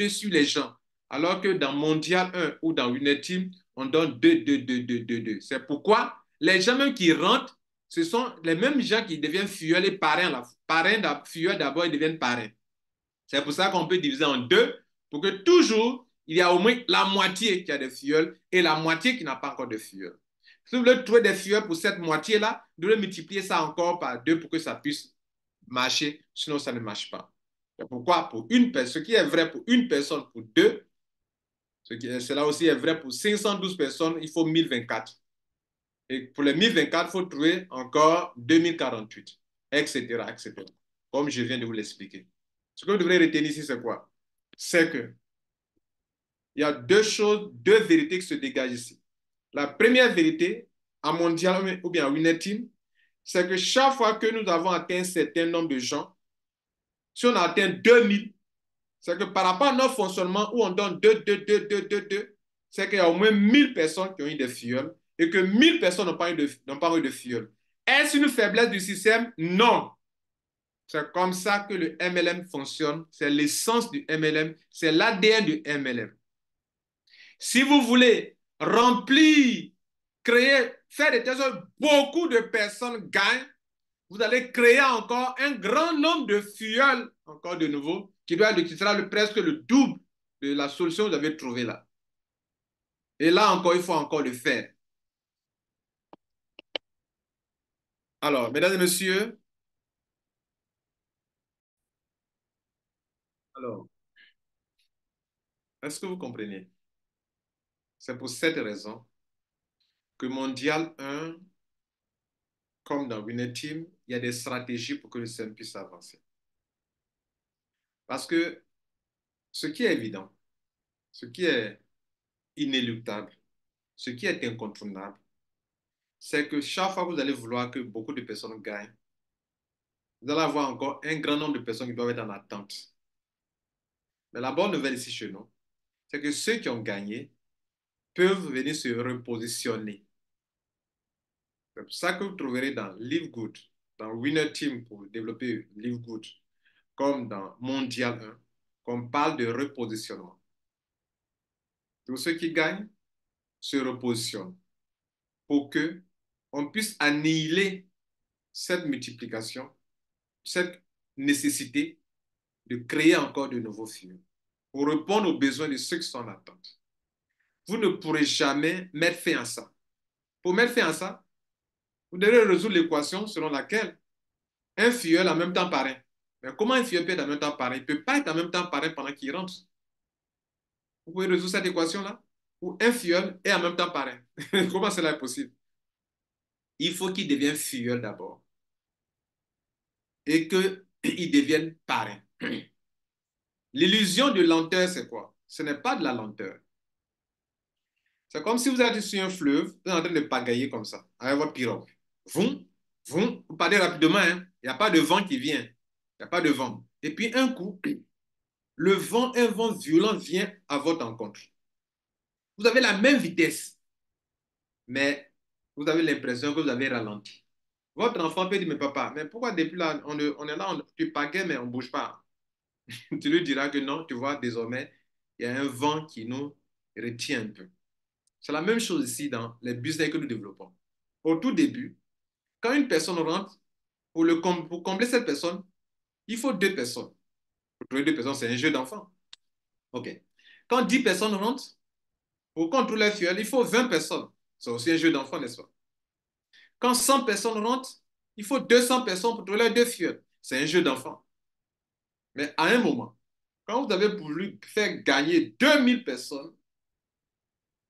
sur les gens. Alors que dans Mondial 1 ou dans Winner Team, on donne 2. C'est pourquoi les gens même qui rentrent, ce sont les mêmes gens qui deviennent filleuls et parrains. Parrains, filleuls d'abord, ils deviennent parrains. C'est pour ça qu'on peut diviser en deux pour que toujours, il y a au moins la moitié qui a des filleuls et la moitié qui n'a pas encore de filleuls. Si vous voulez trouver des filleuls pour cette moitié-là, vous devez multiplier ça encore par 2 pour que ça puisse marcher, sinon ça ne marche pas. C'est pourquoi pour une personne, ce qui est vrai pour une personne, pour deux, cela aussi est vrai pour 512 personnes, il faut 1024. Et pour les 1024, il faut trouver encore 2048, etc., etc. Comme je viens de vous l'expliquer. Ce que vous devrez retenir ici, c'est quoi? C'est que il y a deux choses, deux vérités qui se dégagent ici. La première vérité, à Mondial ou bien à Winner Team, c'est que chaque fois que nous avons atteint un certain nombre de gens, si on a atteint 2000, c'est que par rapport à notre fonctionnement où on donne 2, c'est qu'il y a au moins 1000 personnes qui ont eu des filleuls et que 1000 personnes n'ont pas eu de filleuls. Est-ce une faiblesse du système? Non. C'est comme ça que le MLM fonctionne. C'est l'essence du MLM. C'est l'ADN du MLM. Si vous voulez remplir, créer, faire de telle sorte beaucoup de personnes gagnent, vous allez créer encore un grand nombre de filleuls, encore de nouveau, qui sera presque le double de la solution que vous avez trouvée là. Et là encore, il faut encore le faire. Alors, mesdames et messieurs, alors, est-ce que vous comprenez? C'est pour cette raison que Mondial 1, comme dans Winner Team, il y a des stratégies pour que le système puisse avancer. Parce que ce qui est évident, ce qui est inéluctable, ce qui est incontournable, c'est que chaque fois que vous allez vouloir que beaucoup de personnes gagnent, vous allez avoir encore un grand nombre de personnes qui doivent être en attente. Mais la bonne nouvelle ici chez nous, c'est que ceux qui ont gagné peuvent venir se repositionner. C'est pour ça que vous trouverez dans Live Good, dans Winner Team pour développer Live Good, comme dans Mondial 1, qu'on parle de repositionnement. Tous ceux qui gagnent se repositionnent pour que on puisse annihiler cette multiplication, cette nécessité de créer encore de nouveaux films pour répondre aux besoins de ceux qui sont en attente. Vous ne pourrez jamais mettre fin à ça. Pour mettre fin à ça, vous devez résoudre l'équation selon laquelle un filleul en même temps parrain. Mais comment un filleul peut être en même temps parrain? Il ne peut pas être en même temps parrain pendant qu'il rentre. Vous pouvez résoudre cette équation-là? Où un filleul est en même temps parrain. Comment cela est possible? Il faut qu'il devienne filleul d'abord et qu'il devienne parrain. L'illusion de lenteur, c'est quoi? Ce n'est pas de la lenteur. C'est comme si vous êtes sur un fleuve, vous êtes en train de pagayer comme ça, avec votre pirogue. Vous partez rapidement, hein? Il n'y a pas de vent qui vient. Il n'y a pas de vent. Et puis un coup, un vent violent vient à votre encontre. Vous avez la même vitesse, mais vous avez l'impression que vous avez ralenti. Votre enfant peut dire, mais papa, mais pourquoi depuis là, on est là, tu pagaie, mais on ne bouge pas. Tu lui diras que non, tu vois, désormais, il y a un vent qui nous retient un peu. C'est la même chose ici dans les business que nous développons. Au tout début, quand une personne rentre, pour combler cette personne, il faut deux personnes. Pour trouver deux personnes, c'est un jeu d'enfant. OK. Quand 10 personnes rentrent, pour contrôler les fuel, il faut 20 personnes. C'est aussi un jeu d'enfant, n'est-ce pas? Quand 100 personnes rentrent, il faut 200 personnes pour trouver les deux fuels. C'est un jeu d'enfant. Mais à un moment, quand vous avez voulu faire gagner 2000 personnes,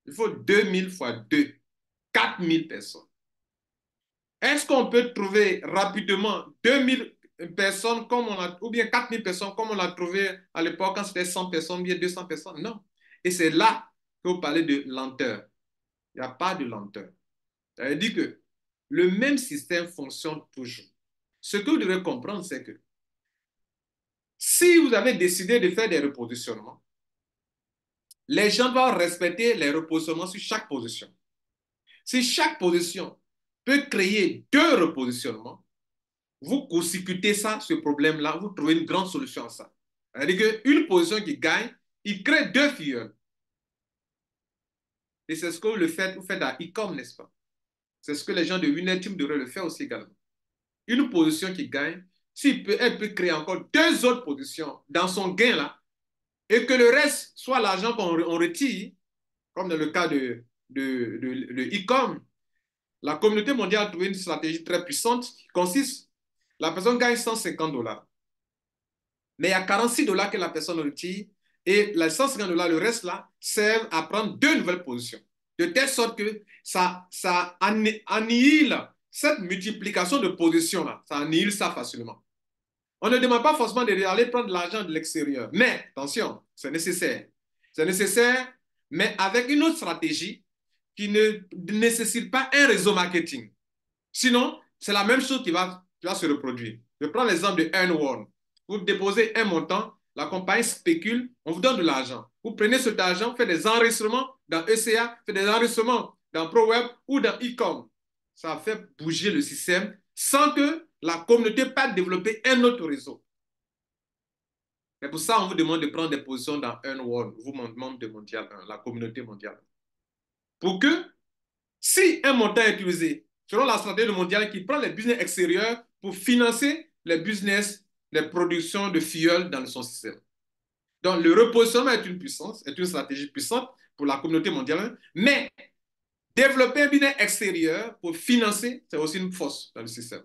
il faut 2000 fois 2, 4000 personnes. Est-ce qu'on peut trouver rapidement 2000 personnes comme on a, ou bien 4000 personnes comme on l'a trouvé à l'époque quand c'était 100 personnes, bien 200 personnes? Non. Et c'est là que vous parlez de lenteur. Il n'y a pas de lenteur. Ça veut dire que le même système fonctionne toujours. Ce que vous devez comprendre, c'est que si vous avez décidé de faire des repositionnements, les gens doivent respecter les repositionnements sur chaque position. Si chaque position peut créer deux repositionnements, vous consécutez ça, ce problème-là, vous trouvez une grande solution à ça. C'est-à-dire qu'une position qui gagne, il crée deux filleuls. Et c'est ce que vous faites à ICOM, n'est-ce pas? C'est ce que les gens de Winner Team devraient le faire aussi également. Une position qui gagne, elle peut créer encore deux autres positions dans son gain-là, et que le reste soit l'argent qu'on retire, comme dans le cas de ICOM. La communauté mondiale a trouvé une stratégie très puissante qui consiste, la personne gagne 150 dollars. Mais il y a 46 dollars que la personne retire et les 150 dollars, le reste là, servent à prendre deux nouvelles positions. De telle sorte que ça annihile cette multiplication de positions là. Ça annihile ça facilement. On ne demande pas forcément d'aller prendre l'argent de l'extérieur. Mais attention, c'est nécessaire. C'est nécessaire, mais avec une autre stratégie qui ne nécessite pas un réseau marketing. Sinon, c'est la même chose qui va se reproduire. Je prends l'exemple de Earn One. Vous déposez un montant, la compagnie spécule, on vous donne de l'argent. Vous prenez cet argent, faites des enregistrements dans ECA, faites des enregistrements dans ProWeb ou dans Ecom. Ça fait bouger le système sans que la communauté puisse développer un autre réseau. C'est pour ça qu'on vous demande de prendre des positions dans Earn One, vous, membres de Mondial 1, la communauté mondiale. Pour que si un montant est utilisé selon la stratégie mondiale qui prend les business extérieurs pour financer les business, les productions de fioles dans son système. Donc, le repositionnement est une puissance, est une stratégie puissante pour la communauté mondiale, mais développer un business extérieur pour financer, c'est aussi une force dans le système.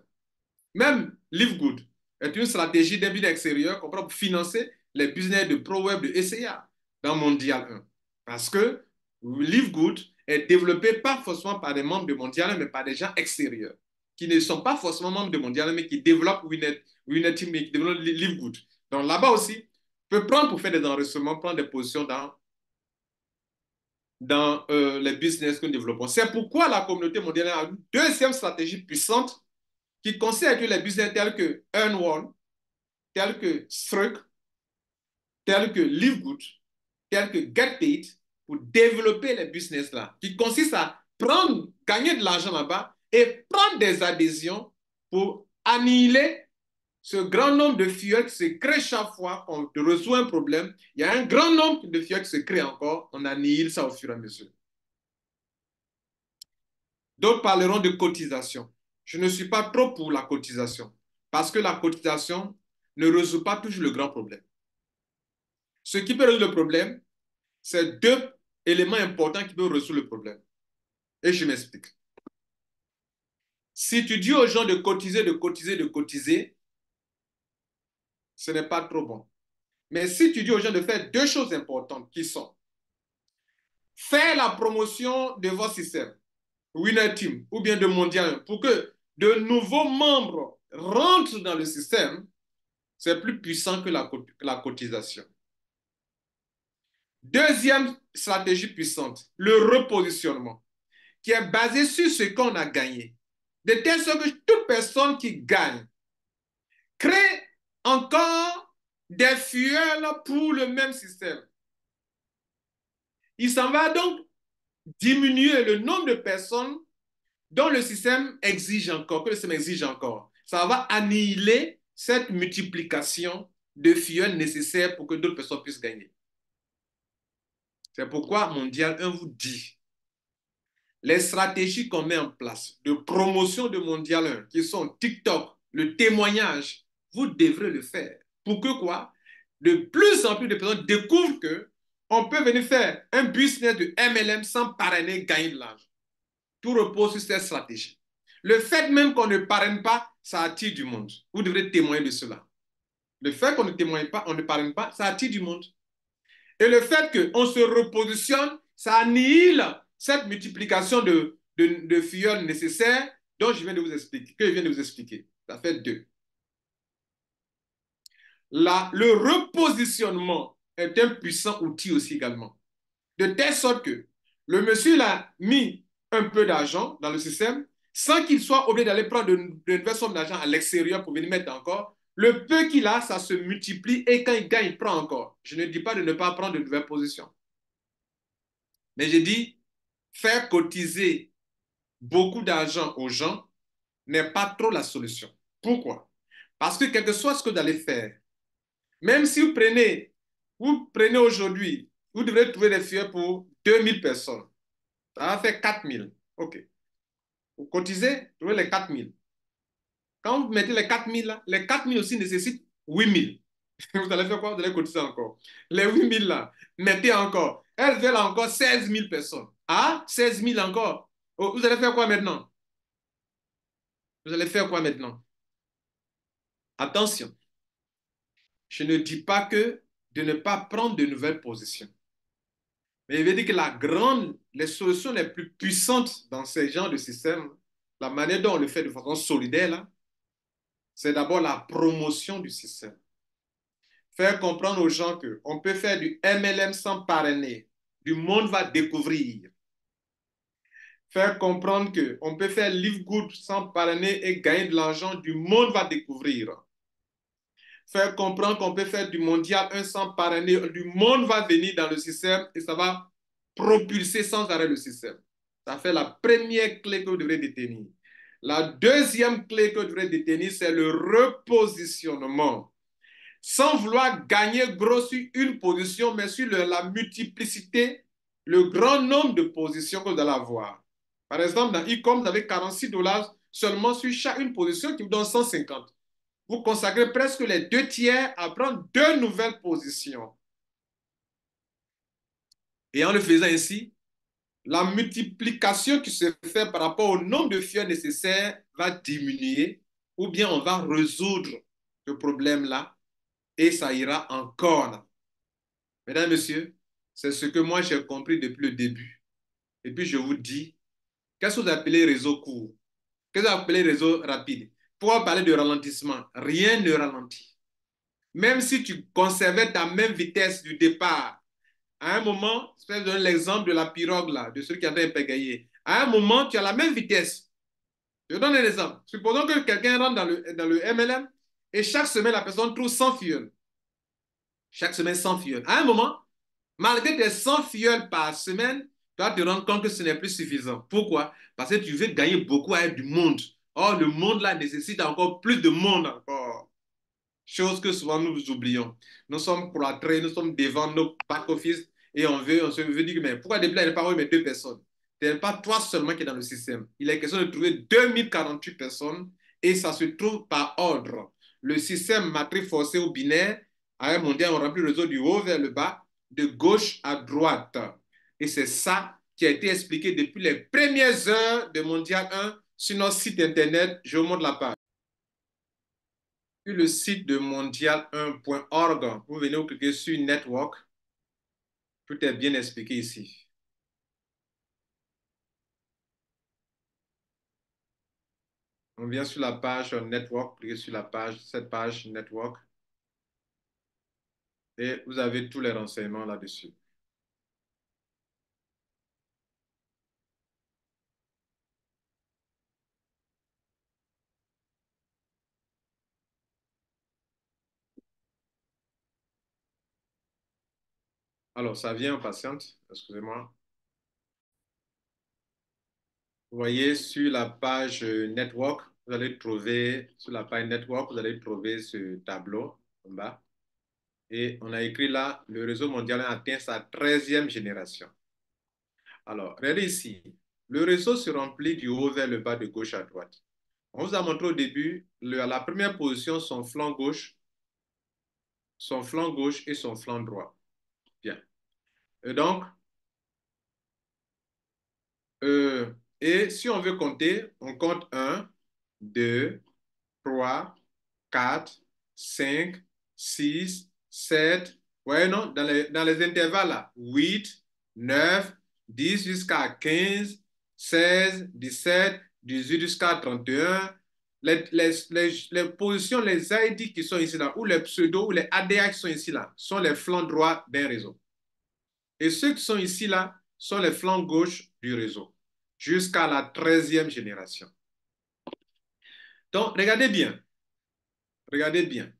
Même Live Good est une stratégie d'un business extérieur qu'on prend pour financer les business de ProWeb, de ECA dans Mondial 1. Parce que Live Good est développé pas forcément par des membres de Mondial, mais par des gens extérieurs qui ne sont pas forcément membres de Mondial, mais qui développent Winnet Team, qui développent Live Good. Donc là-bas aussi, on peut prendre pour faire des enregistrements, prendre des positions dans les business que nous développons. C'est pourquoi la communauté mondiale a une deuxième stratégie puissante qui consiste à utiliser les business tels que Earn One, tels que Struck, tels que Live Good, tels que Get Paid, pour développer les business là, qui consiste à prendre, gagner de l'argent là-bas et prendre des adhésions pour annihiler ce grand nombre de fuels qui se créent chaque fois qu'on résout un problème. Il y a un grand nombre de fuels qui se créent encore, on annihile ça au fur et à mesure. D'autres parleront de cotisation. Je ne suis pas trop pour la cotisation parce que la cotisation ne résout pas toujours le grand problème. Ce qui peut résoudre le problème, c'est deux éléments importants qui peuvent résoudre le problème. Et je m'explique. Si tu dis aux gens de cotiser, de cotiser, de cotiser, ce n'est pas trop bon. Mais si tu dis aux gens de faire deux choses importantes qui sont faire la promotion de votre système, Winner Team ou bien de Mondial, pour que de nouveaux membres rentrent dans le système, c'est plus puissant que la cotisation. Deuxième stratégie puissante, le repositionnement, qui est basé sur ce qu'on a gagné. De telle sorte que toute personne qui gagne crée encore des fuels pour le même système. Il s'en va donc diminuer le nombre de personnes dont le système exige encore, que le système exige encore. Ça va annihiler cette multiplication de filleuls nécessaires pour que d'autres personnes puissent gagner. C'est pourquoi Mondial 1 vous dit les stratégies qu'on met en place de promotion de Mondial 1, qui sont TikTok, le témoignage, vous devrez le faire. Pour que quoi? De plus en plus de personnes découvrent que on peut venir faire un business de MLM sans parrainer, gagner de l'argent. Tout repose sur cette stratégie. Le fait même qu'on ne parraine pas, ça attire du monde. Vous devrez témoigner de cela. Le fait qu'on ne témoigne pas, on ne parraine pas, ça attire du monde. Et le fait qu'on se repositionne, ça annihile cette multiplication de filleuls nécessaires dont je viens de vous expliquer, que je viens de vous expliquer. Ça fait deux. Le repositionnement est un puissant outil aussi également. De telle sorte que le monsieur a mis un peu d'argent dans le système sans qu'il soit obligé d'aller prendre de nouvelles sommes d'argent à l'extérieur pour venir mettre encore. Le peu qu'il a, ça se multiplie et quand il gagne, il prend encore. Je ne dis pas de ne pas prendre de nouvelles positions. Mais je dis, faire cotiser beaucoup d'argent aux gens n'est pas trop la solution. Pourquoi? Parce que quel que soit ce que vous allez faire, même si vous prenez aujourd'hui, vous devrez trouver des fillets pour 2000 personnes. Ça va faire 4000. OK. Vous cotisez, vous trouvez les 4000. Quand vous mettez les 4000 là, les 4000 aussi nécessitent 8000. Vous allez faire quoi? Vous allez cotiser encore. Les 8000 là, mettez encore. Elles veulent encore 16 000 personnes. Ah, 16 000 encore. Oh, vous allez faire quoi maintenant? Vous allez faire quoi maintenant? Attention, je ne dis pas que de ne pas prendre de nouvelles positions. Mais je veux dire que les solutions les plus puissantes dans ces genres de systèmes, la manière dont on le fait de façon solidaire, là, c'est d'abord la promotion du système. Faire comprendre aux gens qu'on peut faire du MLM sans parrainer. Du monde va découvrir. Faire comprendre qu'on peut faire Live Good sans parrainer et gagner de l'argent. Du monde va découvrir. Faire comprendre qu'on peut faire du mondial un sans parrainer. Du monde va venir dans le système et ça va propulser sans arrêt le système. Ça fait la première clé que vous devrez détenir. La deuxième clé que vous devrez détenir, c'est le repositionnement sans vouloir gagner gros sur une position, mais sur la multiplicité, le grand nombre de positions que vous allez avoir. Par exemple, dans e-com, vous avez 46 dollars seulement sur chaque une position qui vous donne 150. Vous consacrez presque les deux tiers à prendre deux nouvelles positions. Et en le faisant ainsi, la multiplication qui se fait par rapport au nombre de fiers nécessaires va diminuer ou bien on va résoudre ce problème-là et ça ira encore. Mesdames, Messieurs, c'est ce que moi j'ai compris depuis le début. Et puis je vous dis, qu'est-ce que vous appelez réseau court? Qu'est-ce que vous appelez réseau rapide? Pour parler de ralentissement, rien ne ralentit. Même si tu conservais ta même vitesse du départ, à un moment, je vais donner l'exemple de la pirogue là, de celui qui est en train de pégayer. À un moment, tu as la même vitesse. Je donne un exemple. Supposons que quelqu'un rentre dans le MLM et chaque semaine, la personne trouve 100 fioles. Chaque semaine, 100 fioles. À un moment, malgré tes 100 fioles par semaine, tu vas te rendre compte que ce n'est plus suffisant. Pourquoi? Parce que tu veux gagner beaucoup avec du monde. Or, le monde là nécessite encore plus de monde encore. Chose que souvent nous oublions. Nous sommes cloîtrés, nous sommes devant nos back-office et on se veut dire, mais pourquoi depuis là, il n'y a pas mais deux personnes? Ce n'est pas toi seulement qui est dans le système. Il est question de trouver 2048 personnes et ça se trouve par ordre. Le système matrice forcée ou binaire, à un mondial, on remplit le réseau du haut vers le bas, de gauche à droite. Et c'est ça qui a été expliqué depuis les premières heures de Mondial 1 sur notre site internet. Je vous montre la page. Sur le site de mondial1.org, vous venez vous cliquez sur Network. Tout est bien expliqué ici. On vient sur la page Network, cliquez sur cette page Network, et vous avez tous les renseignements là-dessus. Alors, ça vient, patiente, excusez-moi. Vous voyez sur la page Network, vous allez trouver, sur la page Network, vous allez trouver ce tableau en bas. Et on a écrit là, le réseau mondial a atteint sa 13e génération. Alors, regardez ici. Le réseau se remplit du haut vers le bas, de gauche à droite. On vous a montré au début, la première position, son flanc gauche et son flanc droit. Bien. Et donc, euh, et si on veut compter, on compte un, 2, 3, 4, 5, 6, 7. Ouais, non, dans les intervalles là, 8, 9, 10 jusqu'à 15, 16, 17, 18 jusqu'à 31. Les positions, les ID qui sont ici là, ou les pseudos, ou les ADA qui sont ici là, sont les flancs droits d'un réseau. Et ceux qui sont ici là sont les flancs gauches du réseau, jusqu'à la 13e génération. Donc, regardez bien, regardez bien.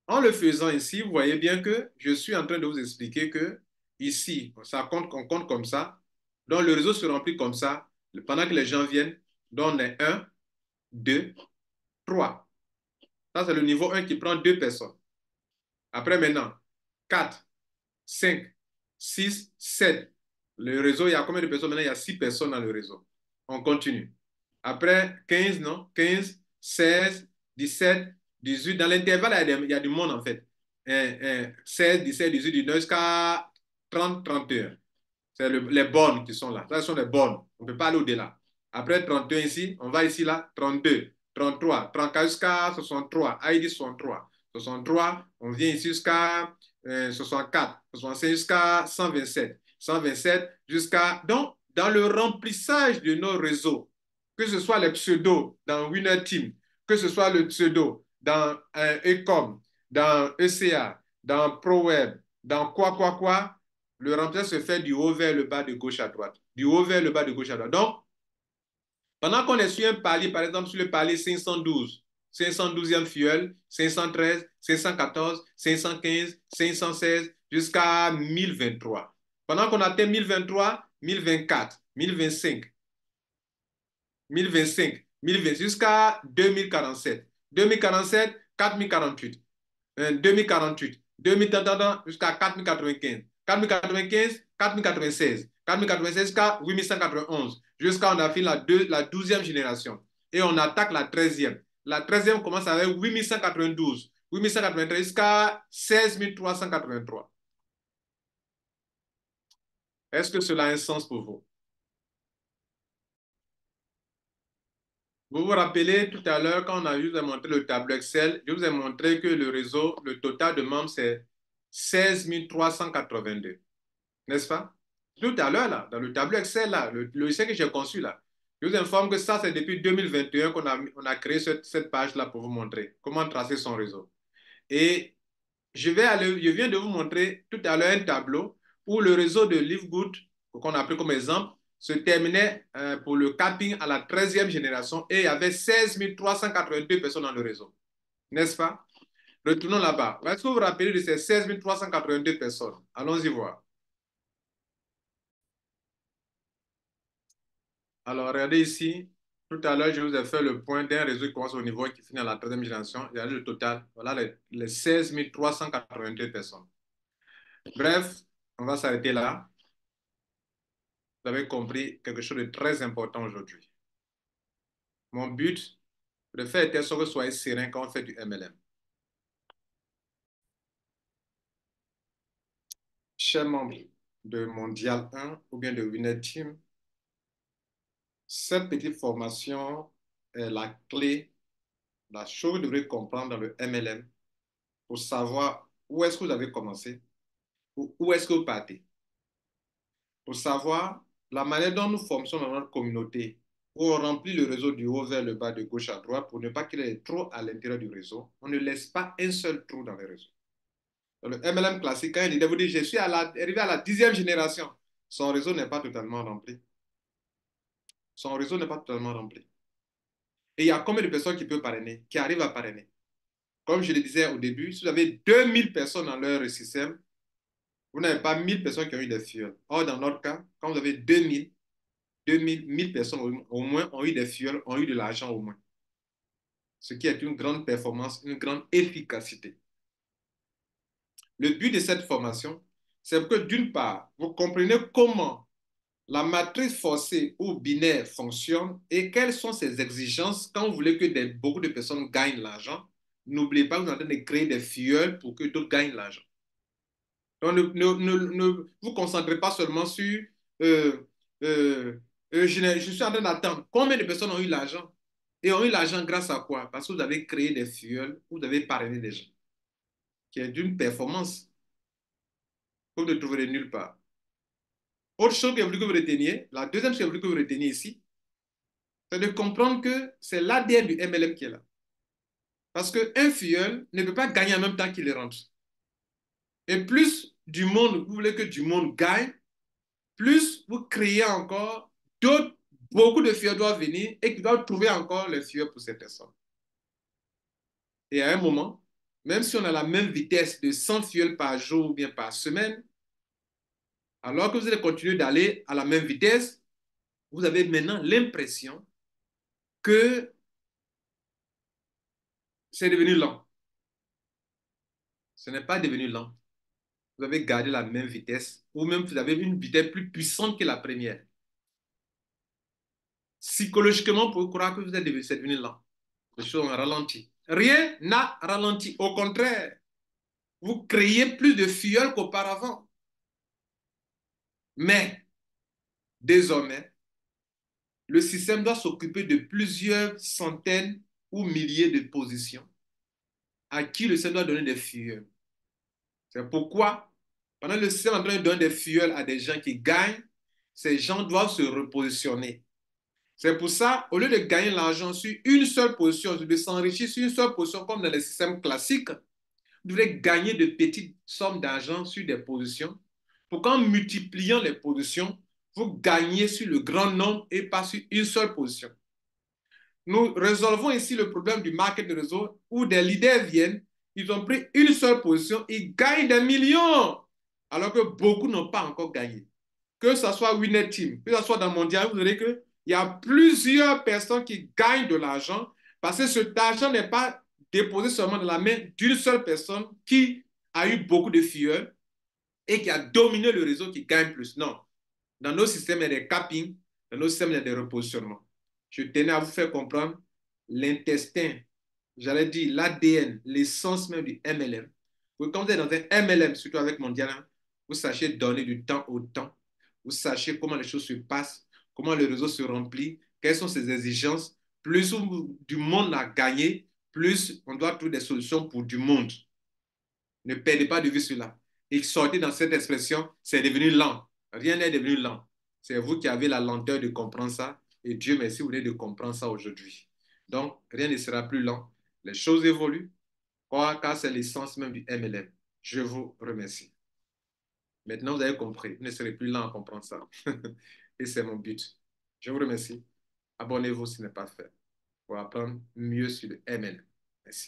En le faisant ici, vous voyez bien que je suis en train de vous expliquer que ici, ça compte, on compte comme ça. Donc, le réseau se remplit comme ça pendant que les gens viennent. Donc, on est 1, 2, 3. Ça, c'est le niveau 1 qui prend 2 personnes. Après, maintenant, 4, 5, 6, 7. Le réseau, il y a combien de personnes? Maintenant, il y a 6 personnes dans le réseau. On continue. Après, 15, non? 15, 16, 17, 18. Dans l'intervalle, il y a du monde, en fait. 16, 17, 18, 19 jusqu'à 30, 31. C'est les bornes qui sont là. Ça, ce sont les bornes. On ne peut pas aller au-delà. Après 31 ici, on va ici, là, 32, 33, 34 jusqu'à 63. ID 63. 63, on vient ici jusqu'à 64, 65 jusqu'à 127. 127 jusqu'à... Donc, dans le remplissage de nos réseaux, que ce soit les pseudos dans Winner Team, que ce soit le pseudo dans Ecom, dans ECA, dans ProWeb, dans quoi, le remplissage se fait du haut vers le bas, de gauche à droite. Du haut vers le bas, de gauche à droite. Donc, pendant qu'on est sur un palier, par exemple sur le palier 512, 512e filleul, 513, 514, 515, 516, jusqu'à 1023. Pendant qu'on atteint 1023, 1024, 1025, 1025, 1020, jusqu'à 2047. 2047, 4048. 2048, 2030 jusqu'à 4095, 4095, 4096, 4096 jusqu'à 8191, jusqu'à on a fait la 12e génération. Et on attaque la 13e. La 13e commence avec 8192, 8193 jusqu'à 16383. Est-ce que cela a un sens pour vous? Vous vous rappelez tout à l'heure, quand je vous ai montré le tableau Excel, je vous ai montré que le réseau, le total de membres, c'est 16 382. N'est-ce pas? Tout à l'heure, là, dans le tableau Excel, là, le logiciel que j'ai conçu, là, je vous informe que ça, c'est depuis 2021 on a créé cette page-là pour vous montrer comment tracer son réseau. Et je viens de vous montrer tout à l'heure un tableau où le réseau de LiveGood, qu'on a pris comme exemple, se terminait pour le capping à la 13e génération et il y avait 16 382 personnes dans le réseau. N'est-ce pas? Retournons là-bas. Est-ce que vous vous rappelez de ces 16 382 personnes? Allons-y voir. Alors, regardez ici. Tout à l'heure, je vous ai fait le point d'un réseau qui commence au niveau et qui finit à la 13e génération. Regardez le total. Voilà les 16 382 personnes. Bref, on va s'arrêter là. Vous avez compris quelque chose de très important aujourd'hui. Mon but, de faire telle sorte que vous soyez serein quand on fait du MLM. Chers membres de Mondial 1 ou bien de Winner Team, cette petite formation est la clé, la chose que vous devrez comprendre dans le MLM pour savoir où est-ce que vous avez commencé, où est-ce que vous partez, pour savoir la manière dont nous fonctionnons dans notre communauté, où on remplit le réseau du haut vers le bas, de gauche à droite, pour ne pas qu'il y ait trop à l'intérieur du réseau. On ne laisse pas un seul trou dans le réseau. Dans le MLM classique, quand il vous dit, je suis arrivé à la 10e génération, son réseau n'est pas totalement rempli. Son réseau n'est pas totalement rempli. Et il y a combien de personnes qui peuvent parrainer, qui arrivent à parrainer? Comme je le disais au début, si vous avez 2000 personnes dans leur système, vous n'avez pas 1000 personnes qui ont eu des fioles. Or, dans notre cas, quand vous avez 2000, 2000, 1000 personnes au moins ont eu des fioles, ont eu de l'argent au moins. Ce qui est une grande performance, une grande efficacité. Le but de cette formation, c'est que d'une part, vous comprenez comment la matrice forcée ou binaire fonctionne et quelles sont ses exigences quand vous voulez que beaucoup de personnes gagnent l'argent. N'oubliez pas que vous êtes en train de créer des filleuls pour que d'autres gagnent l'argent. Donc, ne vous concentrez pas seulement sur euh, euh, je suis en train d'attendre. Combien de personnes ont eu l'argent? Et ont eu l'argent grâce à quoi? Parce que vous avez créé des filleuls, vous avez parrainé des gens, qui est d'une performance que vous ne trouverez nulle part. Autre chose que je voulais que vous reteniez, la deuxième chose que je voulais que vous reteniez ici, c'est de comprendre que c'est l'ADN du MLM qui est là. Parce qu'un filleul ne peut pas gagner en même temps qu'il rentre. Et plus du monde, vous voulez que du monde gagne, plus vous créez encore d'autres, beaucoup de filleuls doivent venir et qui doivent trouver encore les filleuls pour ces personnes. Et à un moment, même si on a la même vitesse de 100 filleuls par jour ou bien par semaine, alors que vous allez continuer d'aller à la même vitesse, vous avez maintenant l'impression que c'est devenu lent. Ce n'est pas devenu lent. Vous avez gardé la même vitesse ou même vous avez une vitesse plus puissante que la première. Psychologiquement, vous pouvez croire que vous êtes devenu lent. Les choses ont ralenti. Rien n'a ralenti. Au contraire, vous créez plus de filleuls qu'auparavant. Mais désormais, le système doit s'occuper de plusieurs centaines ou milliers de positions à qui le système doit donner des filleuls. C'est pourquoi, pendant que le système est en train de donner des filleuls à des gens qui gagnent, ces gens doivent se repositionner. C'est pour ça, au lieu de gagner l'argent sur une seule position, de s'enrichir sur une seule position comme dans les systèmes classiques, vous devez gagner de petites sommes d'argent sur des positions pour qu'en multipliant les positions, vous gagnez sur le grand nombre et pas sur une seule position. Nous résolvons ici le problème du market de réseau où des leaders viennent, ils ont pris une seule position, ils gagnent des millions, alors que beaucoup n'ont pas encore gagné. Que ce soit Winner Team, que ce soit dans Mondial, vous verrez qu'il y a plusieurs personnes qui gagnent de l'argent parce que cet argent n'est pas déposé seulement dans la main d'une seule personne qui a eu beaucoup de filleuls et qui a dominé le réseau qui gagne plus. Non. Dans nos systèmes, il y a des cappings, dans nos systèmes, il y a des repositionnements. Je tenais à vous faire comprendre l'intestin, j'allais dire l'ADN, l'essence même du MLM. Quand vous êtes dans un MLM, surtout avec Mondial, vous sachez donner du temps au temps. Vous sachez comment les choses se passent, comment le réseau se remplit, quelles sont ses exigences. Plus du monde a gagné, plus on doit trouver des solutions pour du monde. Ne perdez pas de vue cela. Et sortez dans cette expression, c'est devenu lent. Rien n'est devenu lent. C'est vous qui avez la lenteur de comprendre ça. Et Dieu merci, vous venez de comprendre ça aujourd'hui. Donc, rien ne sera plus lent. Les choses évoluent, car c'est l'essence même du MLM. Je vous remercie. Maintenant, vous avez compris. Vous ne serez plus lent à comprendre ça. Et c'est mon but. Je vous remercie. Abonnez-vous si ce n'est pas fait pour apprendre mieux sur le MLM. Merci.